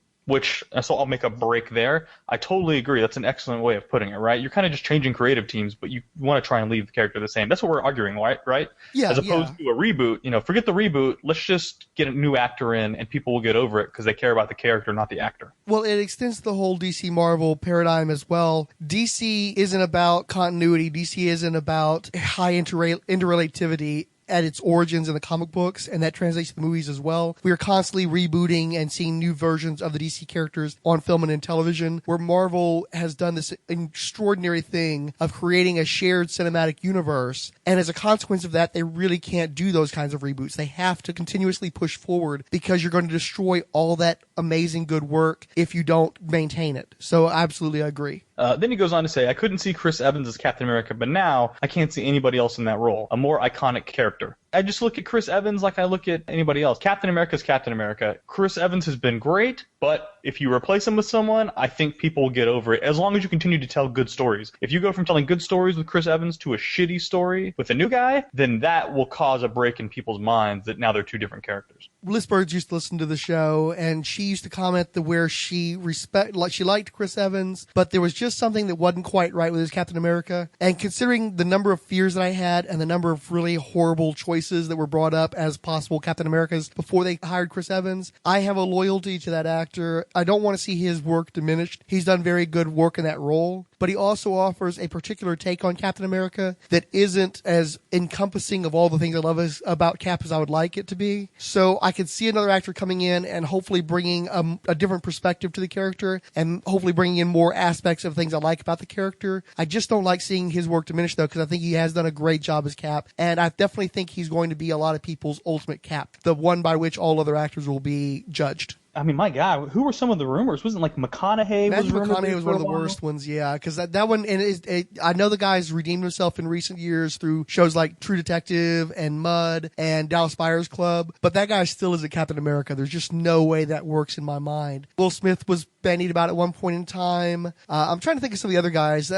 So I'll make a break there. I totally agree. That's an excellent way of putting it, right? You're kind of just changing creative teams, but you want to try and leave the character the same. That's what we're arguing, right? Yeah. As opposed to a reboot, forget the reboot. Let's just get a new actor in, and people will get over it because they care about the character, not the actor. Well, it extends the whole DC Marvel paradigm as well. DC isn't about continuity. DC isn't about high interrelativity at its origins in the comic books, and that translates to the movies as well. We are constantly rebooting and seeing new versions of the DC characters on film and in television, where Marvel has done this extraordinary thing of creating a shared cinematic universe, and as a consequence of that, they really can't do those kinds of reboots. They have to continuously push forward because you're going to destroy all that amazing good work if you don't maintain it. So absolutely I agree. Then he goes on to say, I couldn't see Chris Evans as Captain America, but now I can't see anybody else in that role. A more iconic character. I just look at Chris Evans like I look at anybody else. Captain America is Captain America. Chris Evans has been great, but if you replace him with someone, I think people will get over it, as long as you continue to tell good stories. If you go from telling good stories with Chris Evans to a shitty story with a new guy, then that will cause a break in people's minds that now they're two different characters. Liz Birds used to listen to the show, and she used to comment that where she liked Chris Evans, but there was just something that wasn't quite right with his Captain America. And considering the number of fears that I had and the number of really horrible choices that were brought up as possible Captain Americas before they hired Chris Evans, I have a loyalty to that actor. I don't want to see his work diminished. He's done very good work in that role, but he also offers a particular take on Captain America that isn't as encompassing of all the things I love about Cap as I would like it to be. So I could see another actor coming in and hopefully bringing a different perspective to the character and hopefully bringing in more aspects of things I like about the character. I just don't like seeing his work diminished, though, because I think he has done a great job as Cap, and I definitely think he's going to be a lot of people's ultimate Cap, the one by which all other actors will be judged. I mean, my God, who were some of the rumors? Wasn't like McConaughey? McConaughey was one of the worst ones, yeah, because that one, and I know the guy's redeemed himself in recent years through shows like True Detective and Mud and Dallas Buyers Club, but that guy still is a Captain America. There's just no way that works in my mind. Will Smith was bandied about at one point in time. I'm trying to think of some of the other guys.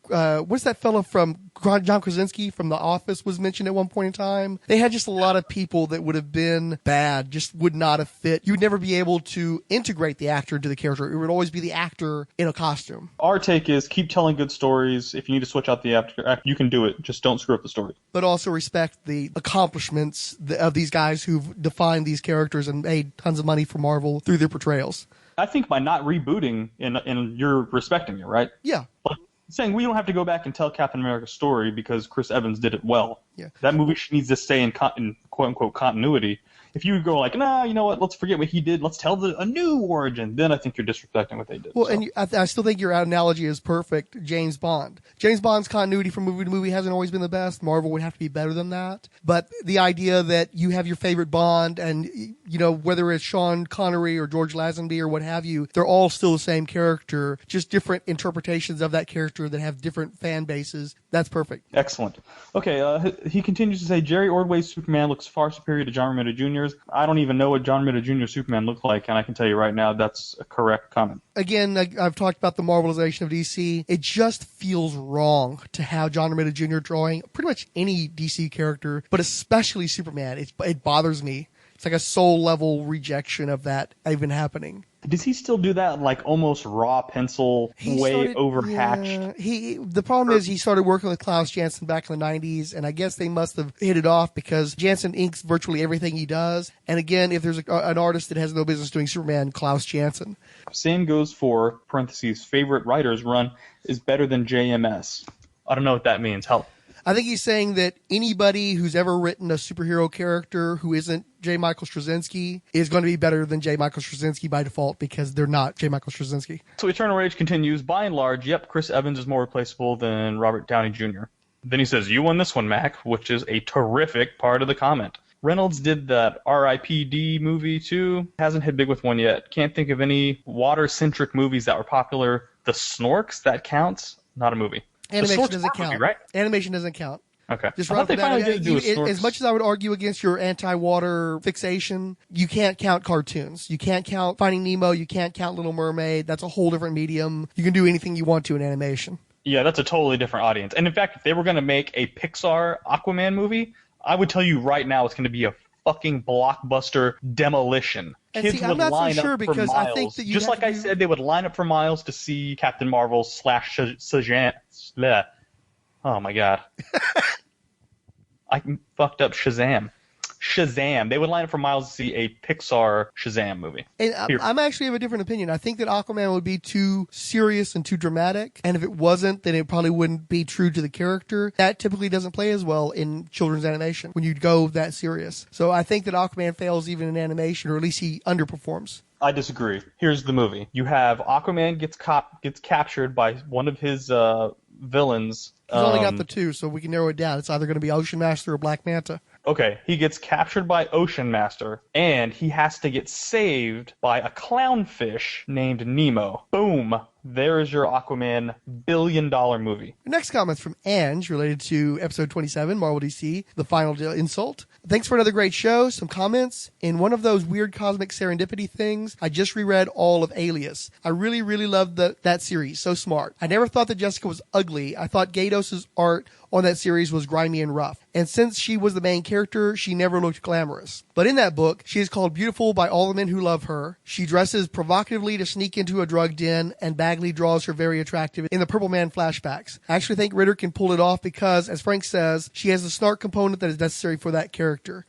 What's that fellow from John Krasinski from The Office was mentioned at one point in time? They had just a lot of people that would have been bad, just would not have fit. You would never be able to integrate the actor into the character. It would always be the actor in a costume. Our take is keep telling good stories. If you need to switch out the actor, you can do it. Just don't screw up the story. But also respect the accomplishments of these guys who've defined these characters and made tons of money for Marvel through their portrayals. I think by not rebooting, and you're respecting it, right? Yeah. Saying we don't have to go back and tell Captain America's story because Chris Evans did it well. Yeah. That movie needs to stay in quote-unquote continuity. If you go like, nah, you know what, let's forget what he did, let's tell a new origin, then I think you're disrespecting what they did. Well, so. And I still think your analogy is perfect. James Bond. James Bond's continuity from movie to movie hasn't always been the best. Marvel would have to be better than that. But the idea that you have your favorite Bond and, whether it's Sean Connery or George Lazenby or what have you, they're all still the same character, just different interpretations of that character that have different fan bases. That's perfect. Excellent. Okay, he continues to say, Jerry Ordway's Superman looks far superior to John Romita Jr.'s. I don't even know what John Romita Jr.'s Superman looked like, and I can tell you right now that's a correct comment. Again, I've talked about the Marvelization of DC. It just feels wrong to have John Romita Jr. drawing pretty much any DC character, but especially Superman. It bothers me. It's like a soul level rejection of that even happening. Does he still do that, like, almost raw pencil, overhatched? Yeah, the problem is he started working with Klaus Janson back in the 90s, and I guess they must have hit it off because Janson inks virtually everything he does. And again, if there's an artist that has no business doing Superman, Klaus Janson. Same goes for, parentheses, favorite writers run is better than JMS. I don't know what that means. Help. I think he's saying that anybody who's ever written a superhero character who isn't J. Michael Straczynski is going to be better than J. Michael Straczynski by default because they're not J. Michael Straczynski. So Eternal Rage continues. By and large, yep, Chris Evans is more replaceable than Robert Downey Jr. Then he says, you won this one, Mac, which is a terrific part of the comment. Reynolds did that R.I.P.D. movie, too. Hasn't hit big with one yet. Can't think of any water-centric movies that were popular. The Snorks, that counts? Not a movie. Animation doesn't count. Movie, right? Animation doesn't count. Okay. Just right off as much as I would argue against your anti-water fixation, you can't count cartoons. You can't count Finding Nemo. You can't count Little Mermaid. That's a whole different medium. You can do anything you want to in animation. Yeah, that's a totally different audience. And in fact, if they were going to make a Pixar Aquaman movie, I would tell you right now it's going to be a fucking blockbuster demolition. And Kids see, would I'm not line so sure up for because miles. I think that you just like I said, they would line up for miles to see Captain Marvel / Shazam. Oh my god. I fucked up Shazam. They would line up for miles to see a Pixar Shazam movie. And I'm actually of a different opinion. I think that Aquaman would be too serious and too dramatic. And if it wasn't, then it probably wouldn't be true to the character. That typically doesn't play as well in children's animation when you go that serious. So I think that Aquaman fails even in animation, or at least he underperforms. I disagree. Here's the movie. You have Aquaman gets captured by one of his villains. He's only got the two, so we can narrow it down. It's either going to be Ocean Master or Black Manta. Okay, he gets captured by Ocean Master, and he has to get saved by a clownfish named Nemo. Boom. There is your Aquaman billion-dollar movie. Your next comment's from Ange, related to episode 27, Marvel DC, The Final Insult. Thanks for another great show. Some comments. In one of those weird cosmic serendipity things, I just reread all of Alias. I really, really loved that series. So smart. I never thought that Jessica was ugly. I thought Gatos' art on that series was grimy and rough. And since she was the main character, she never looked glamorous. But in that book, she is called beautiful by all the men who love her. She dresses provocatively to sneak into a drug den, and Bagley draws her very attractive in the Purple Man flashbacks. I actually think Ritter can pull it off because, as Frank says, she has the snark component that is necessary for that character.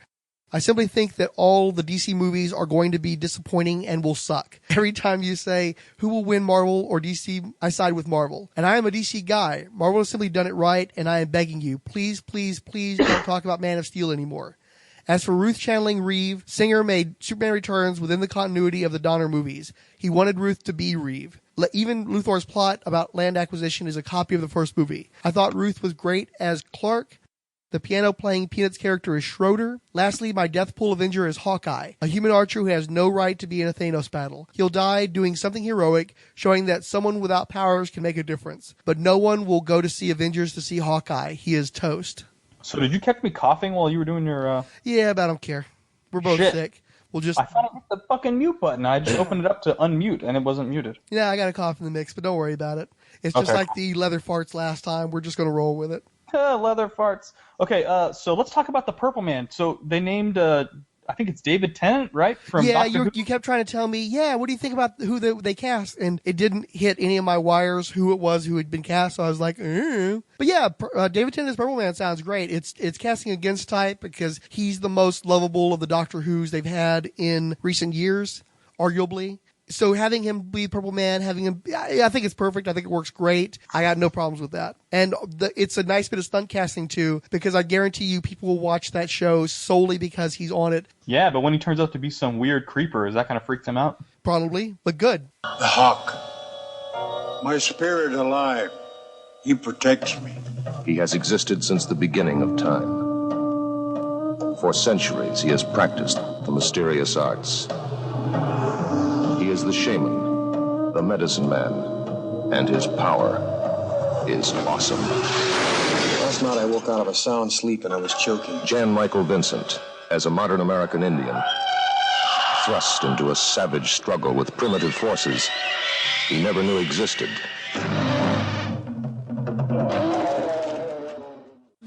I simply think that all the DC movies are going to be disappointing and will suck. Every time you say, who will win, Marvel or DC, I side with Marvel. And I am a DC guy. Marvel has simply done it right, and I am begging you, please, please, please don't talk about Man of Steel anymore. As for Ruth channeling Reeve, Singer made Superman Returns within the continuity of the Donner movies. He wanted Ruth to be Reeve. Even Luthor's plot about land acquisition is a copy of the first movie. I thought Ruth was great as Clark. The piano-playing Peanuts character is Schroeder. Lastly, my Deathpool Avenger is Hawkeye, a human archer who has no right to be in a Thanos battle. He'll die doing something heroic, showing that someone without powers can make a difference. But no one will go to see Avengers to see Hawkeye. He is toast. So did you catch me coughing while you were doing your... Yeah, but I don't care. We're both sick. We'll just... I thought I hit the fucking mute button. I just opened it up to unmute, and it wasn't muted. Yeah, I got a cough in the mix, but don't worry about it. It's just like the leather farts last time. We're just going to roll with it. Leather farts. Okay, so let's talk about the Purple Man. So they named, I think it's David Tennant, right? From you kept trying to tell me, what do you think about who they cast? And it didn't hit any of my wires who it was who had been cast, so I was like, But yeah, David Tennant's Purple Man sounds great. It's casting against type because he's the most lovable of the Doctor Who's they've had in recent years, arguably. So having him be Purple Man, I think it's perfect. I think it works great. I got no problems with that. And it's a nice bit of stunt casting too, because I guarantee you people will watch that show solely because he's on it. Yeah, but when he turns out to be some weird creeper, is that kind of freaks him out? Probably, but good. The Hawk. My spirit alive. He protects me. He has existed since the beginning of time. For centuries, he has practiced the mysterious arts. He is the shaman, the medicine man, and his power is awesome. Last night I woke out of a sound sleep and I was choking. Jan Michael Vincent, as a modern American Indian, thrust into a savage struggle with primitive forces he never knew existed.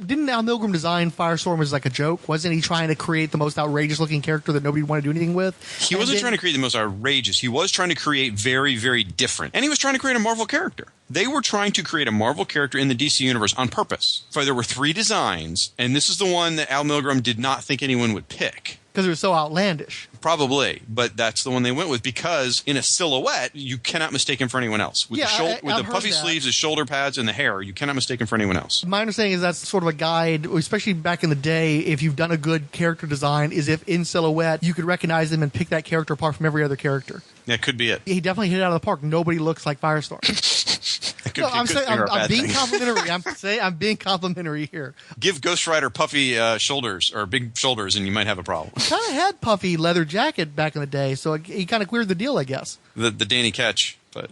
Didn't Didn't Al Milgrom design Firestorm as like a joke? Wasn't he trying to create the most outrageous looking character that nobody would want to do anything with? He wasn't trying to create the most outrageous. He was trying to create very, very different. And he was trying to create a Marvel character. They were trying to create a Marvel character in the DC universe on purpose. So there were 3 designs, and this is the one that Al Milgrom did not think anyone would pick. Because it was so outlandish. Probably, but that's the one they went with because in a silhouette, you cannot mistake him for anyone else. With the puffy sleeves, the shoulder pads, and the hair, you cannot mistake him for anyone else. My understanding is that's sort of a guide, especially back in the day, if you've done a good character design, is if in silhouette, you could recognize them and pick that character apart from every other character. That could be it. He definitely hit it out of the park. Nobody looks like Firestorm. I'm being complimentary. I'm being complimentary here. Give Ghost Rider puffy shoulders or big shoulders, and you might have a problem. He kind of had puffy leather jacket back in the day, so he kind of cleared the deal, I guess. The Danny Ketch, but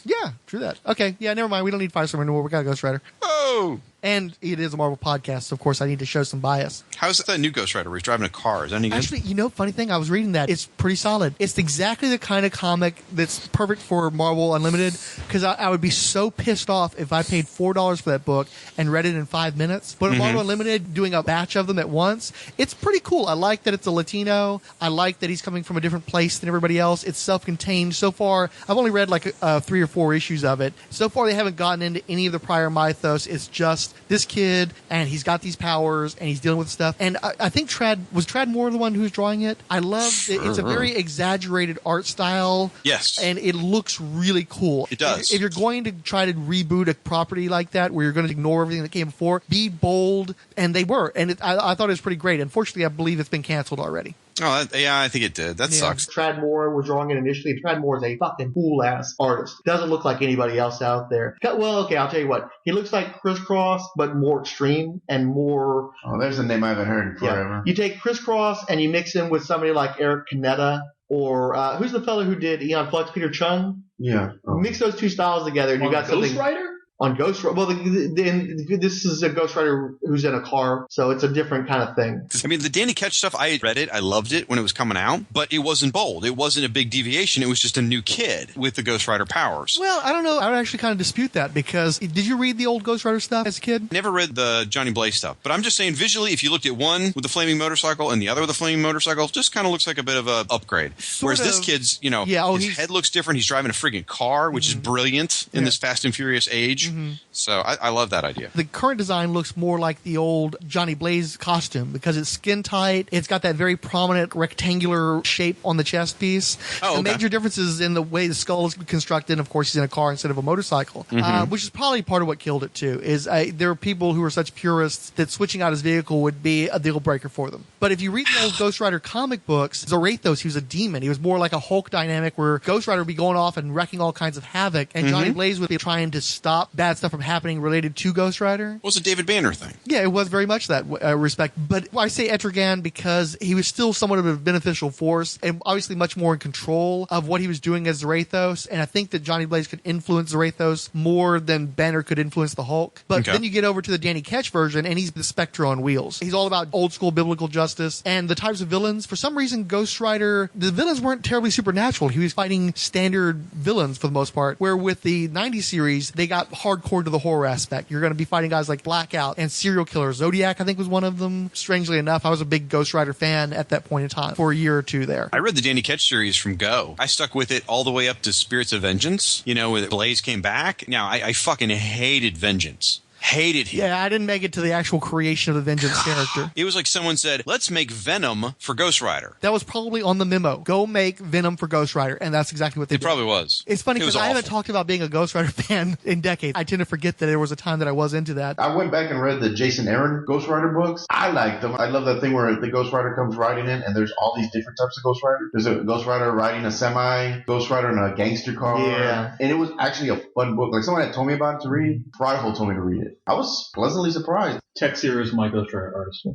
yeah, true that. Okay, yeah, never mind. We don't need Firestorm anymore. We got Ghost Rider. Oh. And it is a Marvel podcast, so of course I need to show some bias. How's that new Ghost Rider where he's driving a car? Is that any good? Actually, funny thing, I was reading that. It's pretty solid. It's exactly the kind of comic that's perfect for Marvel Unlimited, because I would be so pissed off if I paid $4 for that book and read it in 5 minutes. But Marvel Unlimited, doing a batch of them at once, it's pretty cool. I like that it's a Latino. I like that he's coming from a different place than everybody else. It's self-contained. So far, I've only read like 3 or 4 issues of it. So far, they haven't gotten into any of the prior mythos. It's just this kid, and he's got these powers, and he's dealing with stuff. And I think Trad Moore the one who was drawing it? I love it. It's a very exaggerated art style. Yes. And it looks really cool. It does. If you're going to try to reboot a property like that, where you're going to ignore everything that came before, be bold. And they were. And I thought it was pretty great. Unfortunately, I believe it's been canceled already. Oh, yeah, I think it did. That sucks. Trad Moore was drawing it initially. Trad Moore is a fucking cool-ass artist. Doesn't look like anybody else out there. Well, okay, I'll tell you what. He looks like Crisscross, but more extreme and more... Oh, there's a name I haven't heard in forever. Yeah. You take Crisscross and you mix him with somebody like Eric Canetta, or who's the fellow who did Eon Flux, Peter Chung? Yeah. Oh. Mix those 2 styles together and you got something... Ghost Rider? On Ghost Rider. Well, this is a Ghost Rider who's in a car, so it's a different kind of thing. I mean, the Danny Ketch stuff, I read it. I loved it when it was coming out, but it wasn't bold. It wasn't a big deviation. It was just a new kid with the Ghost Rider powers. Well, I don't know. I would actually kind of dispute that, because did you read the old Ghost Rider stuff as a kid? Never read the Johnny Blaze stuff, but I'm just saying visually, if you looked at one with the flaming motorcycle and the other with the flaming motorcycle, it just kind of looks like a bit of a upgrade. Whereas this kid's, his head looks different. He's driving a friggin' car, which is brilliant in this Fast and Furious age. So I love that idea. The current design looks more like the old Johnny Blaze costume, because it's skin tight. It's got that very prominent rectangular shape on the chest piece. The major differences in the way the skull is constructed. And of course, he's in a car instead of a motorcycle, which is probably part of what killed it too. Is there are people who are such purists that switching out his vehicle would be a deal breaker for them. But if you read the old Ghost Rider comic books, Zarathos, he was a demon. He was more like a Hulk dynamic, where Ghost Rider would be going off and wrecking all kinds of havoc, and Johnny Blaze would be trying to stop bad stuff from happening related to Ghost Rider. It was a David Banner thing. Yeah, it was very much that respect. But I say Etrigan because he was still somewhat of a beneficial force, and obviously much more in control of what he was doing as Zarathos. And I think that Johnny Blaze could influence Zarathos more than Banner could influence the Hulk. But then you get over to the Danny Ketch version, and he's the Spectre on wheels. He's all about old school biblical justice and the types of villains. For some reason, Ghost Rider, the villains weren't terribly supernatural. He was fighting standard villains for the most part, where with the 90s series, they got hardcore to the horror aspect. You're going to be fighting guys like Blackout and serial killers. Zodiac, I think, was one of them. Strangely enough, I was a big Ghost Rider fan at that point in time for a year or two there. I read the Danny Ketch series from Go. I stuck with it all the way up to Spirits of Vengeance, when Blaze came back. Now, I fucking hated Vengeance. Hated him. Yeah, I didn't make it to the actual creation of the Vengeance character. It was like someone said, let's make Venom for Ghost Rider. That was probably on the memo. Go make Venom for Ghost Rider. And that's exactly what they did. It probably was. It's funny because I haven't talked about being a Ghost Rider fan in decades. I tend to forget that there was a time that I was into that. I went back and read the Jason Aaron Ghost Rider books. I liked them. I love that thing where the Ghost Rider comes riding in and there's all these different types of Ghost Rider. There's a Ghost Rider riding a semi, Ghost Rider in a gangster car. Yeah. And it was actually a fun book. Like someone had told me about it to read. Prideful told me to read it. I was pleasantly surprised. Tech Series, my Ghost Rider artist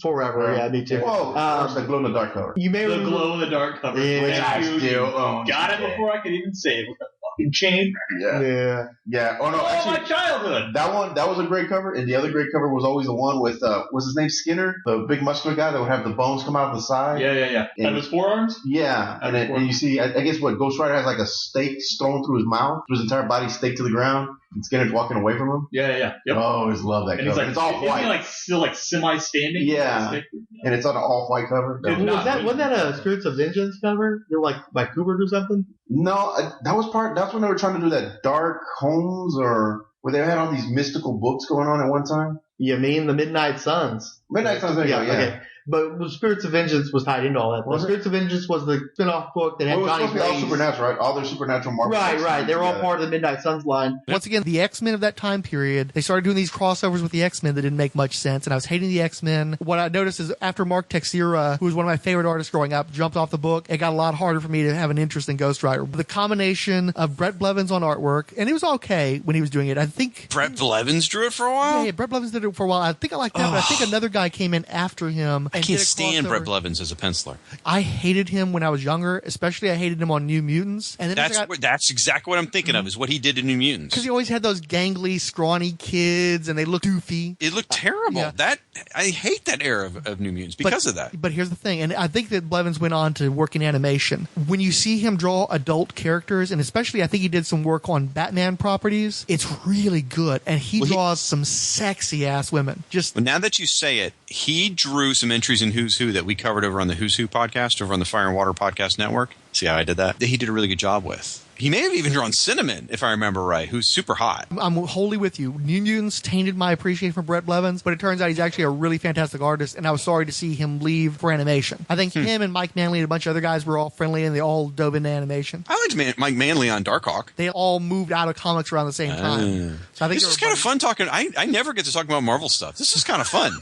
forever. Yeah, me too. Whoa, the glow in the dark cover. You may the glow in the dark cover. Yeah, which I still got it before I could even say it. fucking chain. Yeah. Oh no, actually, my childhood. That was a great cover, and the other great cover was always the one with was his name Skinner, the big muscular guy that would have the bones come out the side. Yeah. And his forearms. Yeah, and you see, I guess what Ghost Rider has like a stake thrown through his mouth, his entire body staked to the ground, and Skinner's walking away from him. Yeah. Yep. Oh, I always love that and cover. He's like, it's all white. Isn't he still semi-standing? Yeah. And it's on an all-white cover. Wasn't that a Spirits of Vengeance cover? They're like by Kubrick or something? No, that's when they were trying to do that Dark Homes, or where they had all these mystical books going on at one time. You mean the Midnight Suns? Midnight Suns, yeah. Okay. But Spirits of Vengeance was tied into all that. Spirits of Vengeance was the spin-off book that had Johnny Blaze. All supernatural, right? All their supernatural Marvel. Right. They were all part of the Midnight Suns line. Once again, the X-Men of that time period, they started doing these crossovers with the X-Men that didn't make much sense, and I was hating the X-Men. What I noticed is after Mark Texeira, who was one of my favorite artists growing up, jumped off the book, it got a lot harder for me to have an interest in Ghost Rider. The combination of Brett Blevins on artwork, and it was okay when he was doing it. I think Brett Blevins drew it for a while? Yeah, Brett Blevins did it for a while. I think I like that, but I think another guy came in after him. I can't stand Brett Blevins as a penciler. I hated him when I was younger, especially I hated him on New Mutants. And then that's exactly what I'm thinking of, is what he did in New Mutants. Because he always had those gangly, scrawny kids, and they looked doofy. It looked terrible. Yeah. I hate that era of New Mutants because of that. But here's the thing, and I think that Blevins went on to work in animation. When you see him draw adult characters, and especially I think he did some work on Batman properties, it's really good. And he draws some sexy-ass women. Well, now that you say it, he drew some entries in Who's Who that we covered over on the Who's Who podcast, over on the Fire and Water Podcast Network. See how I did that? He did a really good job with. He may have even drawn Cinnamon, if I remember right, who's super hot. I'm wholly with you. New Mutants tainted my appreciation for Brett Blevins, but it turns out he's actually a really fantastic artist, and I was sorry to see him leave for animation. I think him and Mike Manley and a bunch of other guys were all friendly, and they all dove into animation. I liked Mike Manley on Darkhawk. They all moved out of comics around the same time. So I think this is kind of fun talking. I never get to talk about Marvel stuff. This is kind of fun.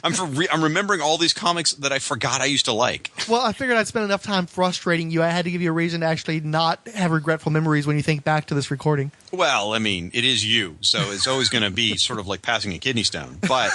I'm remembering all these comics that I forgot I used to like. Well, I figured I'd spend enough time frustrating you. I had to give you a reason to actually not have regretful memories when you think back to this recording. Well, I mean, it is you, so it's always going to be sort of like passing a kidney stone. But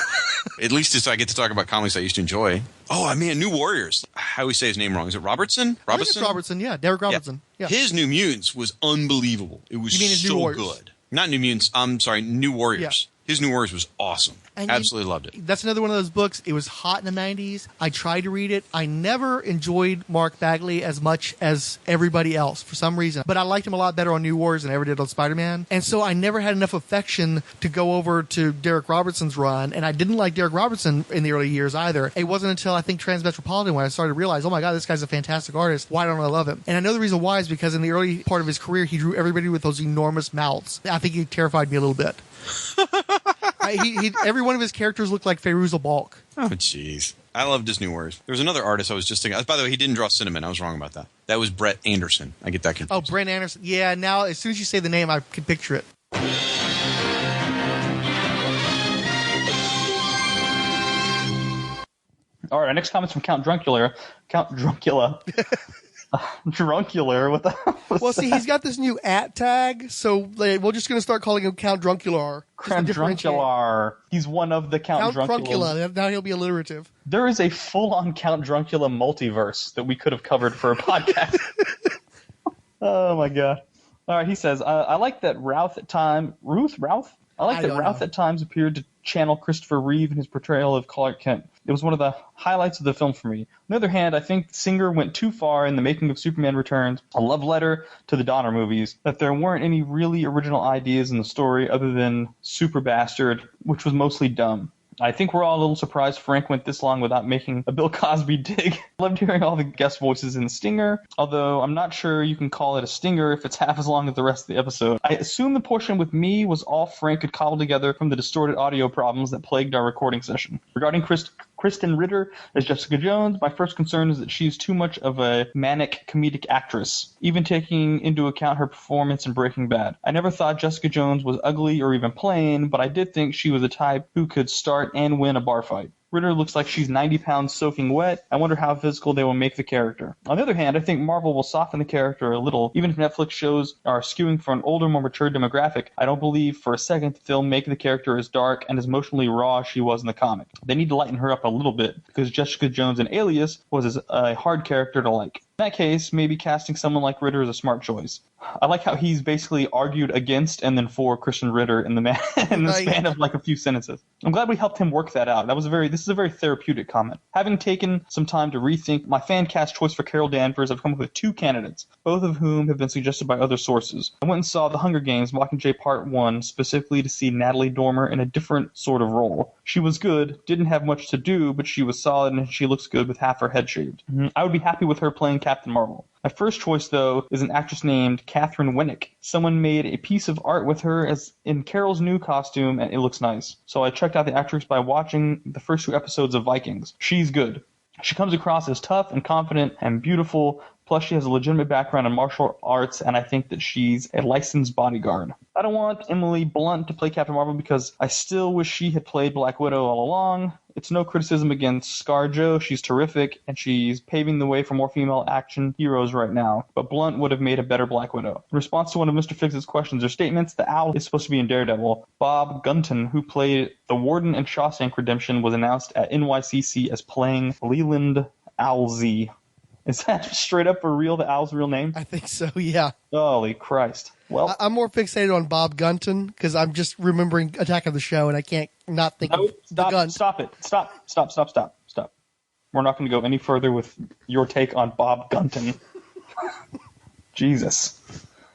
at least I get to talk about comics I used to enjoy. Oh, man, New Warriors. I always say his name wrong. Is it Robertson? I think it's Robertson, yeah. Derek Robertson. Yeah. His New Mutants was unbelievable. It was so good. Not New Mutants. I'm sorry, New Warriors. Yeah. His New Warriors was awesome. Absolutely loved it. That's another one of those books. It was hot in the 90s. I tried to read it. I never enjoyed Mark Bagley as much as everybody else for some reason. But I liked him a lot better on New Warriors than I ever did on Spider-Man. And so I never had enough affection to go over to Derek Robertson's run. And I didn't like Derek Robertson in the early years either. It wasn't until I think Transmetropolitan when I started to realize, oh my God, this guy's a fantastic artist. Why don't I love him? And I know the reason why is because in the early part of his career, he drew everybody with those enormous mouths. I think he terrified me a little bit. Every one of his characters looked like Fairuza Balk. Oh, jeez. I loved his New Warriors. There was another artist I was just thinking. By the way, he didn't draw Cinnamon. I was wrong about that. That was Brett Anderson. I get that confused. Oh, Brett Anderson. Yeah, now as soon as you say the name, I can picture it. All right, our next comment's from Count Druncula. Druncular, what the hell? Well, see, he's got this new @ tag, so we're just going to start calling him Count Druncular. Count Druncular. He's one of the Count Druncula. Now he'll be alliterative. There is a full-on Count Druncula multiverse that we could have covered for a podcast. Oh, my God. All right, he says, I like that Routh at times appeared to channel Christopher Reeve in his portrayal of Clark Kent. It was one of the highlights of the film for me. On the other hand, I think Singer went too far in the making of Superman Returns, a love letter to the Donner movies, that there weren't any really original ideas in the story other than Super Bastard, which was mostly dumb. I think we're all a little surprised Frank went this long without making a Bill Cosby dig. Loved hearing all the guest voices in Stinger, although I'm not sure you can call it a stinger if it's half as long as the rest of the episode. I assume the portion with me was all Frank could cobble together from the distorted audio problems that plagued our recording session. Regarding Kristen Ritter as Jessica Jones, my first concern is that she's too much of a manic comedic actress, even taking into account her performance in Breaking Bad. I never thought Jessica Jones was ugly or even plain, but I did think she was a type who could start and win a bar fight. Ritter looks like she's 90 pounds soaking wet. I wonder how physical they will make the character. On the other hand, I think Marvel will soften the character a little. Even if Netflix shows are skewing for an older, more mature demographic, I don't believe for a second that they'll make the character as dark and as emotionally raw as she was in the comic. They need to lighten her up a little bit, because Jessica Jones in Alias was a hard character to like. In that case, maybe casting someone like Ritter is a smart choice. I like how he's basically argued against and then for Christian Ritter in the span of like a few sentences. I'm glad we helped him work that out. This is a very therapeutic comment. Having taken some time to rethink my fan cast choice for Carol Danvers, I've come up with 2 candidates, both of whom have been suggested by other sources. I went and saw The Hunger Games Mockingjay Part 1 specifically to see Natalie Dormer in a different sort of role. She was good, didn't have much to do, but she was solid and she looks good with half her head shaved. I would be happy with her playing Captain Marvel. My first choice, though, is an actress named Catherine Winnick. Someone made a piece of art with her as in Carol's new costume, and it looks nice. So I checked out the actress by watching the first 2 episodes of Vikings. She's good. She comes across as tough and confident and beautiful, plus she has a legitimate background in martial arts, and I think that she's a licensed bodyguard. I don't want Emily Blunt to play Captain Marvel because I still wish she had played Black Widow all along. It's no criticism against ScarJo. She's terrific, and she's paving the way for more female action heroes right now. But Blunt would have made a better Black Widow. In response to one of Mr. Fixit's questions or statements, the Owl is supposed to be in Daredevil. Bob Gunton, who played the Warden in Shawshank Redemption, was announced at NYCC as playing Leland Owlsey. Is that straight up for real, the Owl's real name? I think so, yeah. Holy Christ. Well, I'm more fixated on Bob Gunton because I'm just remembering Attack of the Show and I can't not think of the gun. Stop it. Stop. We're not going to go any further with your take on Bob Gunton. Jesus.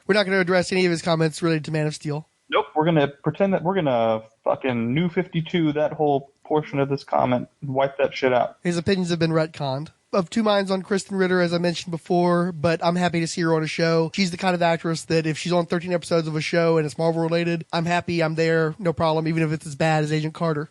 We're not going to address any of his comments related to Man of Steel. Nope. We're going to pretend that we're going to fucking New 52 that whole portion of this comment and wipe that shit out. His opinions have been retconned. Of 2 minds on Kristen Ritter, as I mentioned before, but I'm happy to see her on a show. She's the kind of actress that if she's on 13 episodes of a show and it's Marvel related, I'm happy, I'm there, no problem, even if it's as bad as Agent Carter.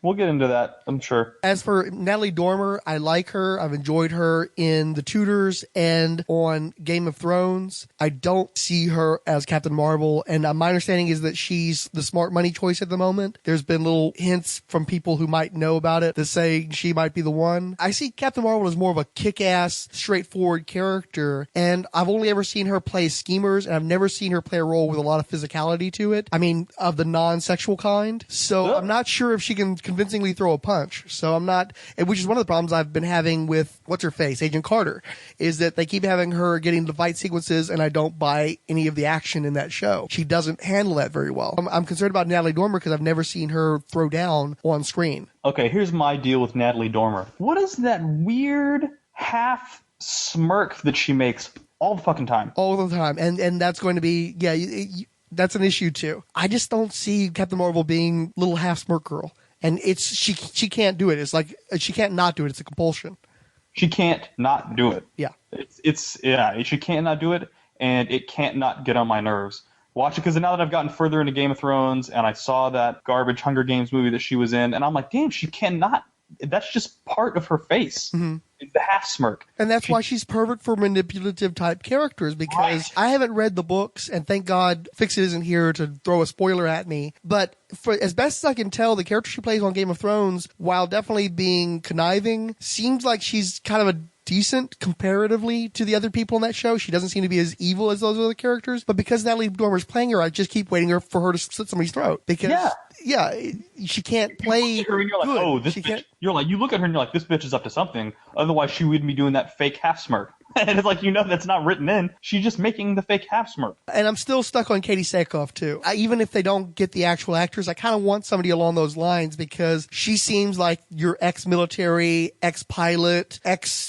We'll get into that, I'm sure. As for Natalie Dormer, I like her. I've enjoyed her in The Tudors and on Game of Thrones. I don't see her as Captain Marvel, and my understanding is that she's the smart money choice at the moment. There's been little hints from people who might know about it that say she might be the one. I see Captain Marvel as more of a kick-ass, straightforward character, and I've only ever seen her play schemers, and I've never seen her play a role with a lot of physicality to it. I mean, of the non-sexual kind. So I'm not sure if she can convincingly throw a punch. So I'm not, which is one of the problems I've been having with what's-her-face, Agent Carter, is that they keep having her getting the fight sequences and I don't buy any of the action in that show. She doesn't handle that very well. I'm concerned about Natalie Dormer because I've never seen her throw down on screen. Okay, here's my deal with Natalie Dormer. What is that weird half smirk that she makes all the fucking time? All the time. And that's going to be, that's an issue too. I just don't see Captain Marvel being little half smirk girl. And she can't do it. It's like she can't not do it. It's a compulsion. She can't not do it. Yeah. She can't not do it, and it can't not get on my nerves. Watch it, because now that I've gotten further into Game of Thrones and I saw that garbage Hunger Games movie that she was in, and I'm like, damn, she cannot. That's just part of her face. Mm-hmm. The half smirk. And that's why she's perfect for manipulative type characters, because I haven't read the books, and thank God Fixit isn't here to throw a spoiler at me. But for as best as I can tell, the character she plays on Game of Thrones, while definitely being conniving, seems like she's kind of a decent comparatively to the other people in that show. She doesn't seem to be as evil as those other characters. But because Natalie Dormer's playing her, I just keep waiting for her to slit somebody's throat. Because she can't play. You look at her and you're like, good. oh, this bitch. You look at her and you're like, this bitch is up to something. Otherwise, she wouldn't be doing that fake half smirk. And it's like, that's not written in. She's just making the fake half smirk. And I'm still stuck on Katie Sackhoff, too. Even if they don't get the actual actors, I kind of want somebody along those lines, because she seems like your ex-military, ex-pilot,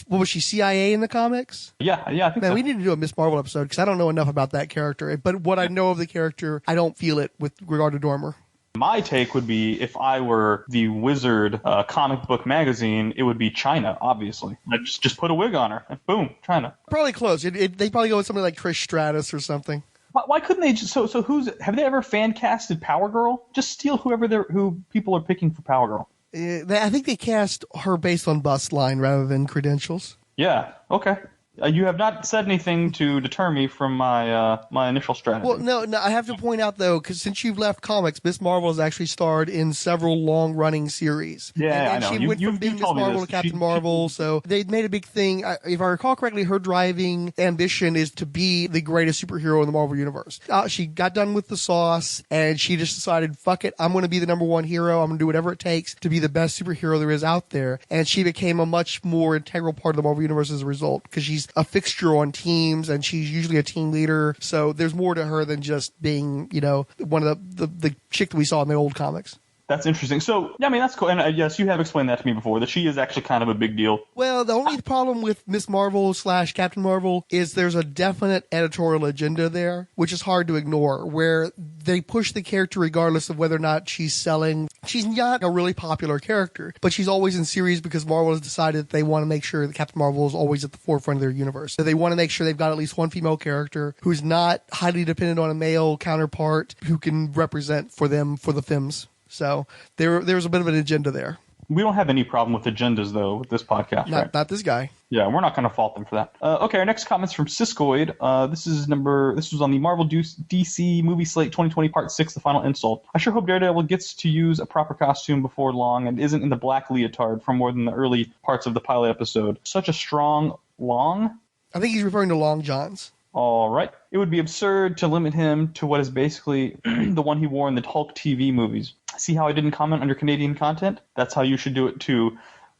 what was she, CIA in the comics? Yeah, I think so. We need to do a Miss Marvel episode, because I don't know enough about that character. But what I know of the character, I don't feel it with regard to Dormer. My take would be, if I were the Wizard comic book magazine, it would be China, obviously. I'd just put a wig on her, and boom, China. Probably close. They probably go with somebody like Trish Stratus or something. Why couldn't they just, have they ever fan casted Power Girl? Just steal who people are picking for Power Girl. I think they cast her based on bust line rather than credentials. Yeah, okay. You have not said anything to deter me from my initial strategy. Well, no, I have to point out, though, because since you've left comics, Miss Marvel has actually starred in several long-running series. Yeah, and I know. She went from being Miss Marvel to Captain Marvel, so they made a big thing. If I recall correctly, her driving ambition is to be the greatest superhero in the Marvel Universe. She got done with the sauce, and she just decided, fuck it, I'm going to be the number one hero. I'm going to do whatever it takes to be the best superhero there is out there. And she became a much more integral part of the Marvel Universe as a result, because she's she's a fixture on teams, and she's usually a team leader. So there's more to her than just being, one of the chick that we saw in the old comics. That's interesting. So, yeah, I mean, that's cool. And yes, you have explained that to me before, that she is actually kind of a big deal. Well, the only problem with Miss Marvel / Captain Marvel is there's a definite editorial agenda there, which is hard to ignore, where they push the character regardless of whether or not she's selling. She's not a really popular character, but she's always in series because Marvel has decided that they want to make sure that Captain Marvel is always at the forefront of their universe. So they want to make sure they've got at least one female character who's not highly dependent on a male counterpart who can represent for them for the films. So there's a bit of an agenda there. We don't have any problem with agendas, though, with this podcast, right? Not this guy. Yeah, we're not going to fault them for that. Okay, our next comment's from Siskoid. This was on the Marvel DC movie slate 2020 Part 6, The Final Insult. I sure hope Daredevil gets to use a proper costume before long and isn't in the black leotard for more than the early parts of the pilot episode. Such a strong Long? I think he's referring to Long Johns. All right. It would be absurd to limit him to what is basically the one he wore in the Hulk TV movies. See how I didn't comment under Canadian content? That's how you should do it too.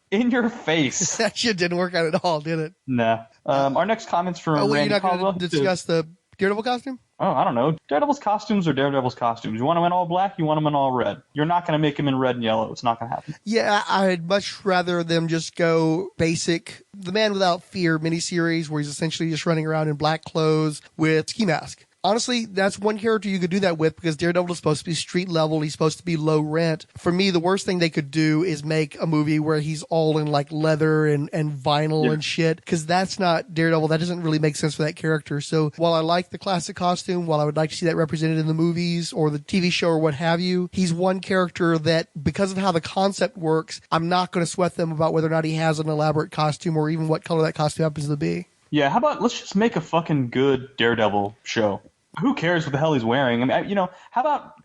In your face. That shit didn't work out at all, did it? Nah. Our next comment's from Randy you're not Caldwell. going to discuss the Daredevil costume? Oh, I don't know. Daredevil's costumes are Daredevil's costumes. You want him in all black, you want him in all red. You're not going to make him in red and yellow. It's not going to happen. Yeah, I'd much rather them just go basic. The Man Without Fear miniseries, where he's essentially just running around in black clothes with ski mask. Honestly, that's one character you could do that with because Daredevil is supposed to be street level. He's supposed to be low rent. For me, the worst thing they could do is make a movie where he's all in like leather and vinyl and shit, because that's not Daredevil. That doesn't really make sense for that character. So while I like the classic costume, while I would like to see that represented in the movies or the TV show or what have you, he's one character that, because of how the concept works, I'm not going to sweat them about whether or not he has an elaborate costume or even what color that costume happens to be. Yeah, how about let's just make a fucking good Daredevil show. Who cares what the hell he's wearing? I mean, how about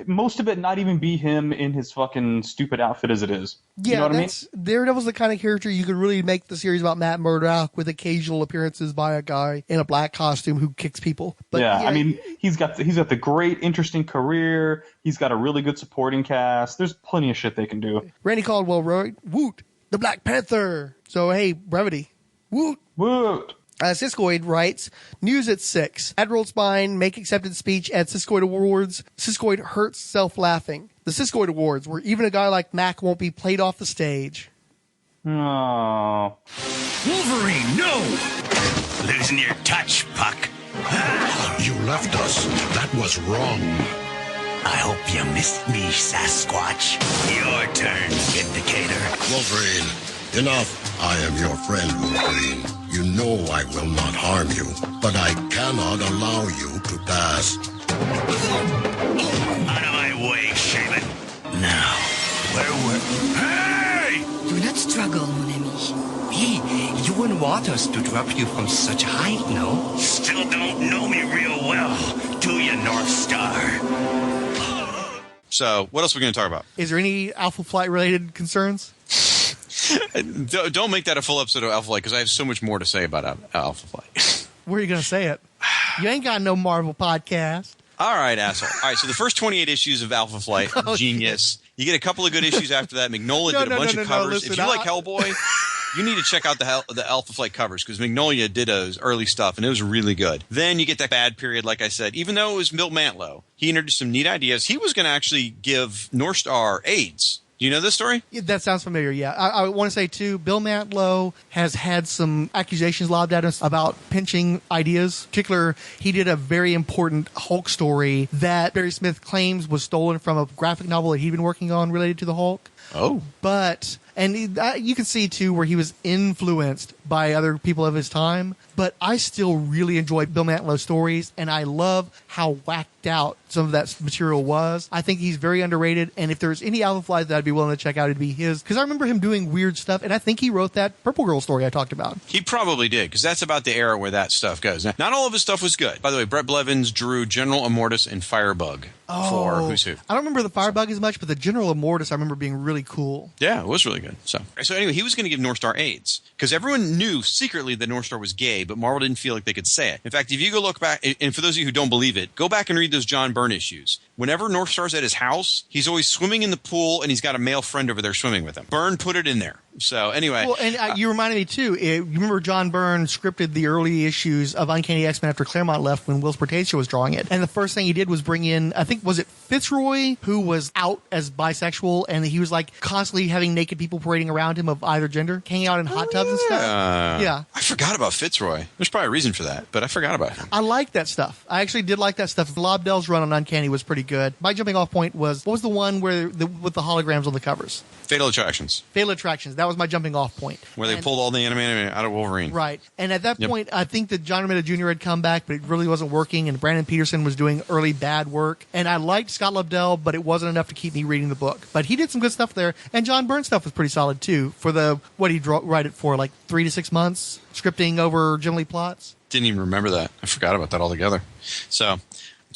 most of it not even be him in his fucking stupid outfit as it is? Yeah, you know what I mean? Daredevil's the kind of character you could really make the series about Matt Murdock with occasional appearances by a guy in a black costume who kicks people. But yeah, I mean, he's got the great, interesting career. He's got a really good supporting cast. There's plenty of shit they can do. Randy Caldwell wrote, "Woot, the Black Panther." So hey, brevity, woot, woot. Siskoid writes, news at 6. Admiral Spine make acceptance speech at Siskoid Awards. Siskoid hurts self-laughing. The Siskoid Awards, where even a guy like Mac won't be played off the stage. Oh. Wolverine, no! Losing your touch, Puck. You left us. That was wrong. I hope you missed me, Sasquatch. Your turn, Vindicator. Wolverine, enough. I am your friend, Wolverine. You know I will not harm you, but I cannot allow you to pass. Out of my way, Shaman. Now, where were... Hey! Do not struggle, mon ami. You wouldn't want us to drop you from such a height, no? Still don't know me real well, do you, North Star? So, what else are we going to talk about? Is there any Alpha Flight related concerns? Don't make that a full episode of Alpha Flight, because I have so much more to say about Alpha Flight. Where are you going to say it? You ain't got no Marvel podcast. All right, asshole. All right, so the first 28 issues of Alpha Flight, genius. You get a couple of good issues after that. Magnolia did a bunch of covers. Listen, if you like Hellboy, you need to check out the Alpha Flight covers, because Magnolia did his early stuff, and it was really good. Then you get that bad period, like I said. Even though it was Milt Mantlo, he introduced some neat ideas. He was going to actually give North Star AIDS. Do you know this story? Yeah, that sounds familiar, yeah. I want to say, too, Bill Mantlo has had some accusations lobbed at us about pinching ideas. In particular, he did a very important Hulk story that Barry Smith claims was stolen from a graphic novel that he'd been working on related to the Hulk. Oh. But, and you can see, too, where he was influenced by other people of his time. But I still really enjoy Bill Mantlo's stories, and I love how whacked out some of that material was. I think he's very underrated, and if there's any Alpha Flight that I'd be willing to check out, it'd be his. Because I remember him doing weird stuff, and I think he wrote that Purple Girl story I talked about. He probably did, because that's about the era where that stuff goes. Now, not all of his stuff was good. By the way, Brett Blevins drew General Immortus and Firebug for Who's Who. I don't remember the Firebug as much, but the General Immortus I remember being really cool. Yeah, it was really good. So anyway, he was going to give North Star AIDS, because everyone knew secretly that North Star was gay, but Marvel didn't feel like they could say it. In fact, if you go look back, and for those of you who don't believe it, go back and read those John Byrne issues. Whenever North Star's at his house, he's always swimming in the pool, and he's got a male friend over there swimming with him. Byrne put it in there. So anyway. Well, and you reminded me too. You remember John Byrne scripted the early issues of Uncanny X-Men after Claremont left when Will Sportacio was drawing it. And the first thing he did was bring in, I think, was it Fitzroy, who was out as bisexual, and he was like constantly having naked people parading around him of either gender, hanging out in hot tubs and stuff. Yeah. I forgot about Fitzroy. There's probably a reason for that, but I forgot about him. I like that stuff. I actually did like that stuff. Lobdell's run on Uncanny was pretty good. My jumping off point was, what was the one where with the holograms on the covers? Fatal Attractions. Fatal Attractions. That was my jumping off point. Where they pulled all the animated out of Wolverine. Right. And at that point, I think that John Romita Jr. had come back, but it really wasn't working, and Brandon Peterson was doing early bad work. And I liked Scott Lobdell, but it wasn't enough to keep me reading the book. But he did some good stuff there, and John Byrne's stuff was pretty solid, too, for what he'd write it for, like 3 to 6 months, scripting over Jim Lee plots. Didn't even remember that. I forgot about that altogether. So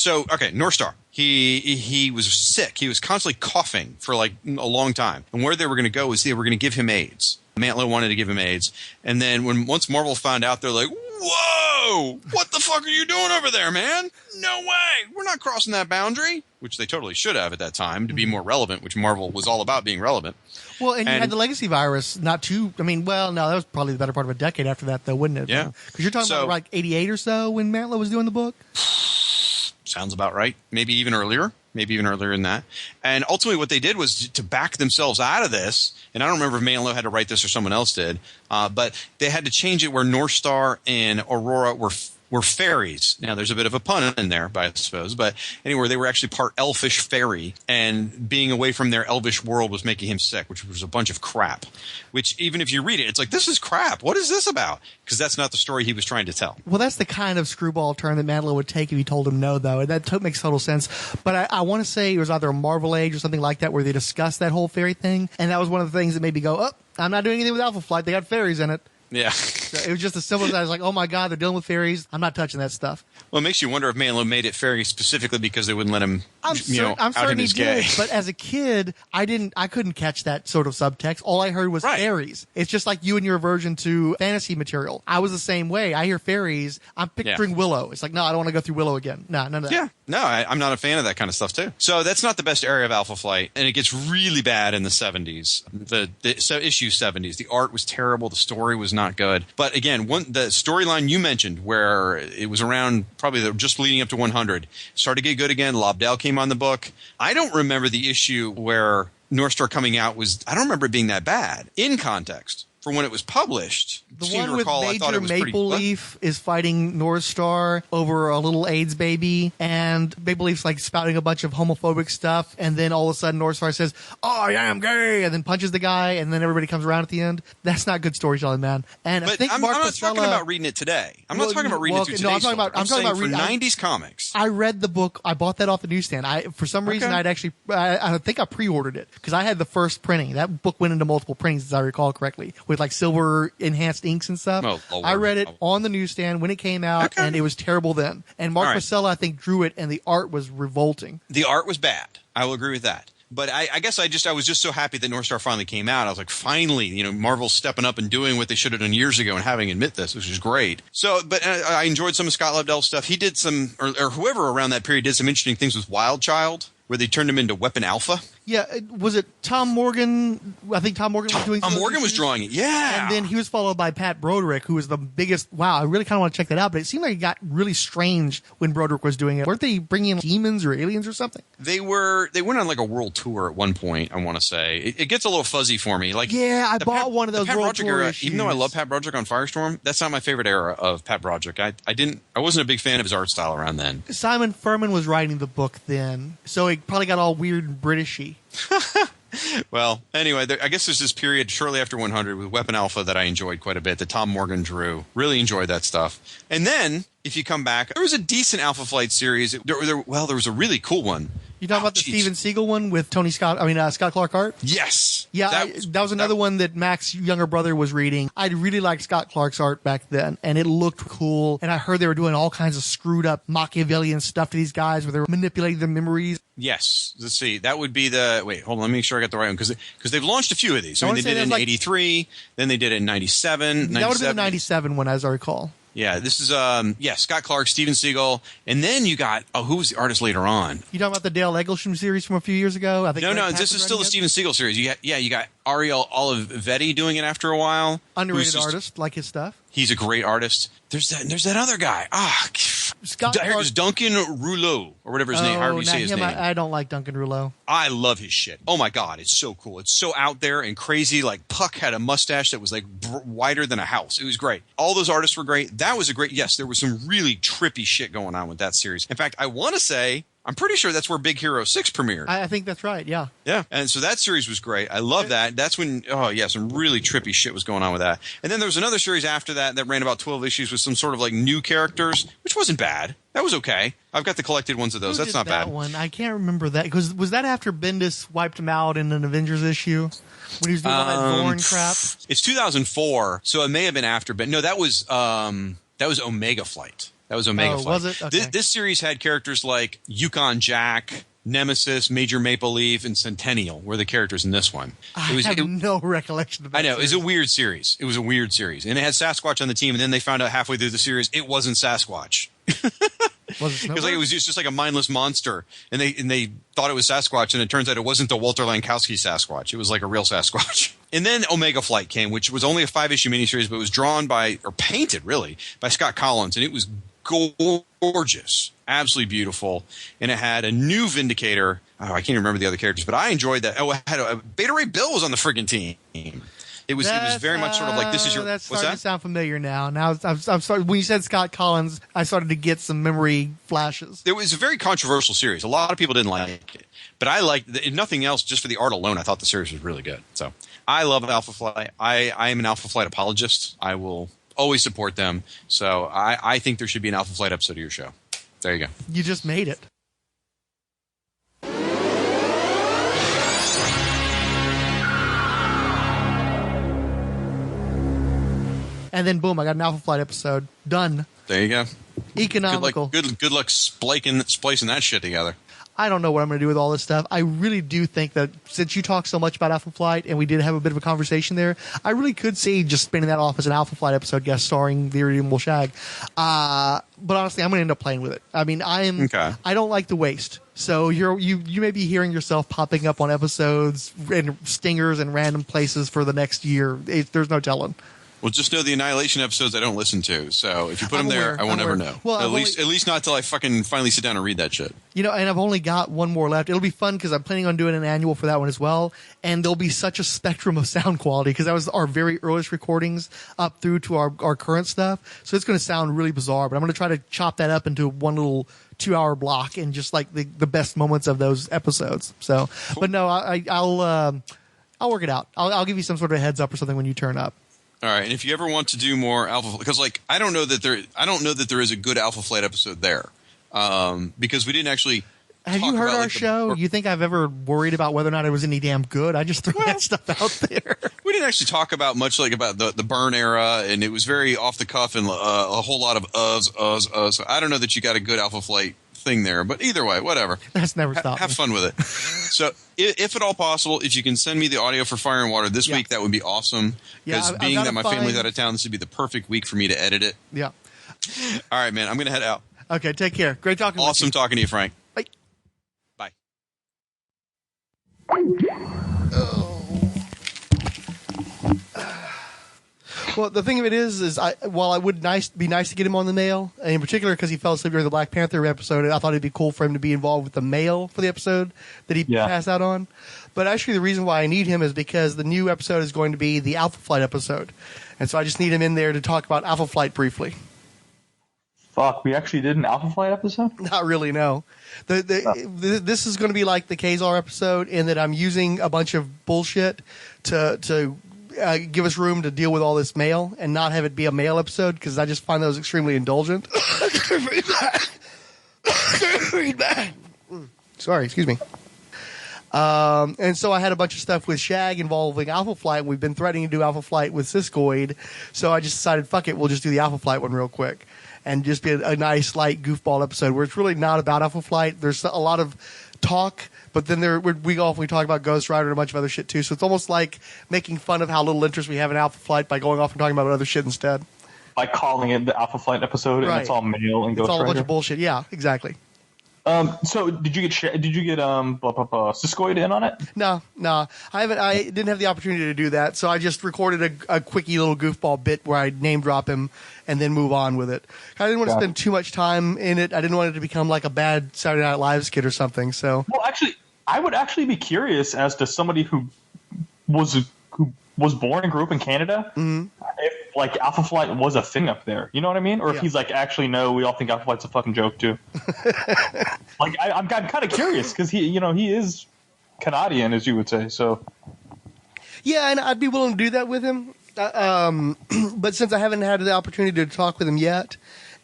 okay, North Star. He was sick. He was constantly coughing for like a long time. And where they were going to go was they were going to give him AIDS. Mantlo wanted to give him AIDS. And then once Marvel found out, they're like, whoa, what the fuck are you doing over there, man? No way. We're not crossing that boundary, which they totally should have at that time to be more relevant, which Marvel was all about being relevant. Well, and you had the Legacy virus that was probably the better part of a decade after that, though, wouldn't it? Yeah. Because you're talking about like 88 or so when Mantlo was doing the book? Sounds about right. Maybe even earlier than that. And ultimately what they did was to back themselves out of this, and I don't remember if Mantlo had to write this or someone else did, but they had to change it where North Star and Aurora were fairies. Now, there's a bit of a pun in there, I suppose, but anyway, they were actually part elfish fairy, and being away from their elvish world was making him sick, which was a bunch of crap. Which, even if you read it, it's like, this is crap. What is this about? Because that's not the story he was trying to tell. Well, that's the kind of screwball turn that Mantlo would take if you told him no, though. And that makes total sense. But I want to say it was either a Marvel Age or something like that where they discussed that whole fairy thing, and that was one of the things that made me go, oh, I'm not doing anything with Alpha Flight. They got fairies in it. Yeah. So it was just as simple as that. I was like, oh my God, they're dealing with fairies. I'm not touching that stuff. Well, it makes you wonder if Mantlo made it fairy specifically because they wouldn't let him, I'm certain he did, but as a kid, I couldn't catch that sort of subtext. All I heard was fairies. It's just like you and your aversion to fantasy material. I was the same way. I hear fairies, I'm picturing Willow. It's like, no, I don't want to go through Willow again. No, none of that. Yeah. No, I'm not a fan of that kind of stuff too. So that's not the best area of Alpha Flight, and it gets really bad in the 70s. So issue 70s. The art was terrible. The story was not good. But again, the storyline you mentioned, where it was around probably just leading up to 100, started to get good again. Lobdell came on the book. I don't remember the issue where North Star coming out I don't remember it being that bad in context. For when it was published, the one with Major Maple Leaf is fighting North Star over a little AIDS baby, and Maple Leaf's like spouting a bunch of homophobic stuff, and then all of a sudden North Star says, "Oh, I am gay," and then punches the guy, and then everybody comes around at the end. That's not good storytelling, man. And but I think I'm not talking about reading it today. I'm not talking about reading it today. No, I'm talking about reading 90s comics. I read the book. I bought that off the newsstand. For some reason, I think I pre-ordered it because I had the first printing. That book went into multiple printings, as I recall correctly, with like silver enhanced inks and stuff. Oh, I read it on the newsstand when it came out, and it was terrible then. And Mark Pacella, I think, drew it, and the art was revolting. The art was bad. I will agree with that. But I guess I was just so happy that North Star finally came out. I was like, finally, Marvel's stepping up and doing what they should have done years ago and having admit this, which is great. So, but I enjoyed some of Scott Lobdell's stuff. He did some, or whoever around that period did some interesting things with Wild Child, where they turned him into Weapon Alpha. Yeah, was it Tom Morgan? I think Tom Morgan was doing Tom Morgan was drawing it, yeah. And then he was followed by Pat Broderick, who was the biggest. Wow, I really kind of want to check that out, but it seemed like it got really strange when Broderick was doing it. Weren't they bringing in demons or aliens or something? They went on like a world tour at one point, I want to say. It gets a little fuzzy for me. Like, yeah, I bought one of those world tour issues. Even though I love Pat Broderick on Firestorm, that's not my favorite era of Pat Broderick. I wasn't a big fan of his art style around then. Simon Furman was writing the book then, so it probably got all weird and Britishy. Well, anyway, I guess there's this period shortly after 100 with Weapon Alpha that I enjoyed quite a bit, that Tom Morgan drew. Really enjoyed that stuff. And then, if you come back, there was a decent Alpha Flight series. There was a really cool one. You talking about the Steven Seagal one with Scott Clark art? Yes. Yeah, that was another one that Mac's younger brother was reading. I really liked Scott Clark's art back then, and it looked cool. And I heard they were doing all kinds of screwed up Machiavellian stuff to these guys where they were manipulating their memories. Yes. Let's see. That would be wait, hold on. Let me make sure I got the right one, because they've launched a few of these. I mean, they did it in 83, then they did it in 97, 97. That would have been the 97 one, as I recall. Yeah, this is Scott Clark, Steven Seagal, and then you got who was the artist later on? You talking about the Dale Eglesham series from a few years ago? I think No, this is still the Steven Seagal series. You got Ariel Olivetti doing it after a while. Underrated artist, like his stuff. He's a great artist. There's that other guy. There's Duncan Rouleau, or whatever his name, however you say his name. I don't like Duncan Rouleau. I love his shit. Oh my God, it's so cool. It's so out there and crazy. Like Puck had a mustache that was like wider than a house. It was great. All those artists were great. That was a great, yes, there was some really trippy shit going on with that series. In fact, I want to say, I'm pretty sure that's where Big Hero 6 premiered. I think that's right, yeah. Yeah, and so that series was great. I love that. That's when, some really trippy shit was going on with that. And then there was another series after that ran about 12 issues with some sort of like new characters, which wasn't bad. That was okay. I've got the collected ones of those. That's not bad. One? I can't remember that. Because was that after Bendis wiped him out in an Avengers issue? When he was doing all that Thorn crap? It's 2004, so it may have been after. But no, that was Omega Flight. That was Omega Flight. Was it? Okay. This series had characters like Yukon Jack, Nemesis, Major Maple Leaf, and Centennial were the characters in this one. I have no recollection of that. I know. Series. It was a weird series. And it had Sasquatch on the team, and then they found out halfway through the series it wasn't Sasquatch. Was it because it was just like a mindless monster, and they thought it was Sasquatch, and it turns out it wasn't the Walter Lankowski Sasquatch. It was like a real Sasquatch. And then Omega Flight came, which was only a 5-issue miniseries, but it was drawn painted really by Scott Collins, and it was gorgeous, absolutely beautiful, and it had a new Vindicator. I can't even remember the other characters, but I enjoyed that. It had Beta Ray Bill was on the friggin' team. It was very much sort of like, this is your. That's starting to sound familiar now. Now I'm sorry. When you said Scott Collins, I started to get some memory flashes. It was a very controversial series. A lot of people didn't like it, but I liked it. If nothing else, just for the art alone, I thought the series was really good. So I love Alpha Flight. I am an Alpha Flight apologist. I will always support them. So I think there should be an Alpha Flight episode of your show. There you go. You just made it. And then boom, I got an Alpha Flight episode done. There you go. Economical. Good luck splicing that shit together. I don't know what I'm going to do with all this stuff. I really do think that since you talk so much about Alpha Flight and we did have a bit of a conversation there, I really could see just spinning that off as an Alpha Flight episode guest starring the Irredeemable Shag. But honestly, I'm going to end up playing with it. I mean, I don't like the waste. So you may be hearing yourself popping up on episodes and stingers and random places for the next year. There's no telling. Well, just know the Annihilation episodes I don't listen to. So if you put them there, I won't ever know. Well, at least not till I fucking finally sit down and read that shit. And I've only got one more left. It'll be fun because I'm planning on doing an annual for that one as well. And there'll be such a spectrum of sound quality because that was our very earliest recordings up through to our current stuff. So it's going to sound really bizarre, but I'm going to try to chop that up into one little 2-hour block and just like the best moments of those episodes. So, but no, I'll work it out. I'll give you some sort of heads up or something when you turn up. All right, and if you ever want to do more Alpha, because I don't know that there is a good Alpha Flight episode there, because we didn't actually. Have you heard our show? You think I've ever worried about whether or not it was any damn good? I just threw that stuff out there. We didn't actually talk about much about the Burn era, and it was very off the cuff and a whole lot of us. I don't know that you got a good Alpha Flight thing there, but either way, whatever. That's never stopped. Have fun with it. So, if at all possible, if you can send me the audio for Fire and Water this week, that would be awesome. Because being that my family's out of town, this would be the perfect week for me to edit it. Yeah. All right, man. I'm going to head out. Okay, take care. Great talking with you. Awesome talking to you, Frank. Bye. Bye. Well, the thing of it is while I would be nice to get him on the mail, and in particular because he fell asleep during the Black Panther episode, I thought it'd be cool for him to be involved with the mail for the episode that he passed out on. But actually, the reason why I need him is because the new episode is going to be the Alpha Flight episode, and so I just need him in there to talk about Alpha Flight briefly. Fuck, we actually did an Alpha Flight episode? Not really, no. This is going to be like the Kazar episode in that I'm using a bunch of bullshit to give us room to deal with all this mail and not have it be a mail episode because I just find those extremely indulgent. Sorry, excuse me. And so I had a bunch of stuff with Shag involving Alpha Flight. We've been threatening to do Alpha Flight with Siskoid. So I just decided, fuck it, we'll just do the Alpha Flight one real quick. And just be a nice, light goofball episode where it's really not about Alpha Flight. There's a lot of talk, but then we talk about Ghost Rider and a bunch of other shit too. So it's almost like making fun of how little interest we have in Alpha Flight by going off and talking about other shit instead. by calling it the Alpha Flight episode, and it's all male and Ghost It's all a bunch Rider. of bullshit. Yeah, exactly. So did you get Siskoid in on it? No, I haven't. I didn't have the opportunity to do that, so I just recorded a quickie little goofball bit where I name drop him and then move on with it. I didn't want to spend too much time in it. I didn't want it to become like a bad Saturday Night Live skit or something. So, well, actually, I would actually be curious as to somebody who was born and grew up in Canada, if like Alpha Flight was a thing up there. You know what I mean? Or if he's like, actually, no, we all think Alpha Flight's a fucking joke too. Like, I'm kind of curious because he is Canadian, as you would say. So, yeah, and I'd be willing to do that with him. But since I haven't had the opportunity to talk with him yet,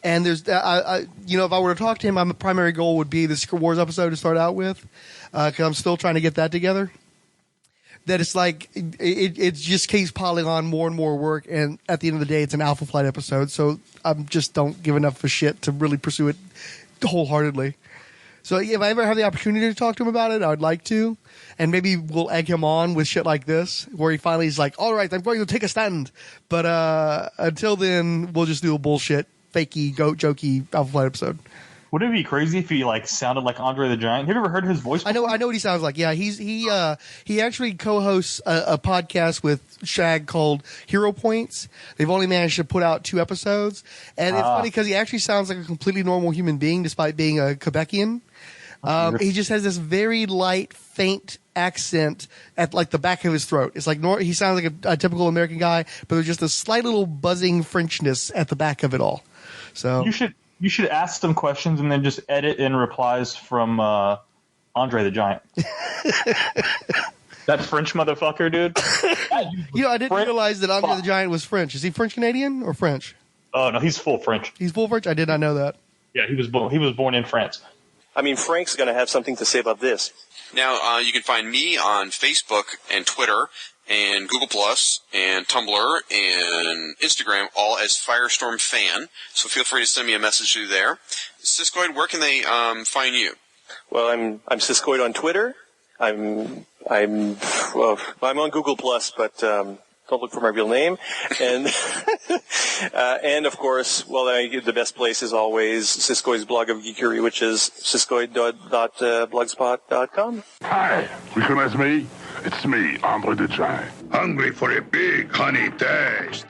and there's, if I were to talk to him, my primary goal would be the Secret Wars episode to start out with, because I'm still trying to get that together. That it's like it just keeps piling on more and more work, and at the end of the day, it's an Alpha Flight episode, so I just don't give enough of a shit to really pursue it wholeheartedly. So if I ever have the opportunity to talk to him about it, I would like to, and maybe we'll egg him on with shit like this, where he finally is like, "All right, I'm going to take a stand." But until then, we'll just do a bullshit, fakey, jokey Alpha Flight episode. Wouldn't it be crazy if he like sounded like Andre the Giant? Have you ever heard his voice before? I know what he sounds like. Yeah, he actually co-hosts a podcast with Shag called Hero Points. They've only managed to put out 2 episodes, and it's funny because he actually sounds like a completely normal human being despite being a Quebecian. He just has this very light, faint accent at like the back of his throat. It's like he sounds like a typical American guy, but there's just a slight little buzzing Frenchness at the back of it all. So You should ask some questions and then just edit in replies from Andre the Giant. That French motherfucker, dude. I didn't realize that Andre the Giant was French. Is he French Canadian or French? Oh no, he's full French. He's full French? I did not know that. Yeah, he was born in France. I mean, Frank's going to have something to say about this. Now, you can find me on Facebook and Twitter and Google Plus and Tumblr and Instagram, all as Firestorm Fan. So feel free to send me a message through there. Siskoid, where can they find you? Well, I'm Siskoid on Twitter. I'm on Google Plus, but don't look for my real name. And and of course, the best place is always Siskoid's blog of geekery, which is siskoid.blogspot.com. Hi, recognize me? It's me, Andre the Giant. Hungry for a big honey taste.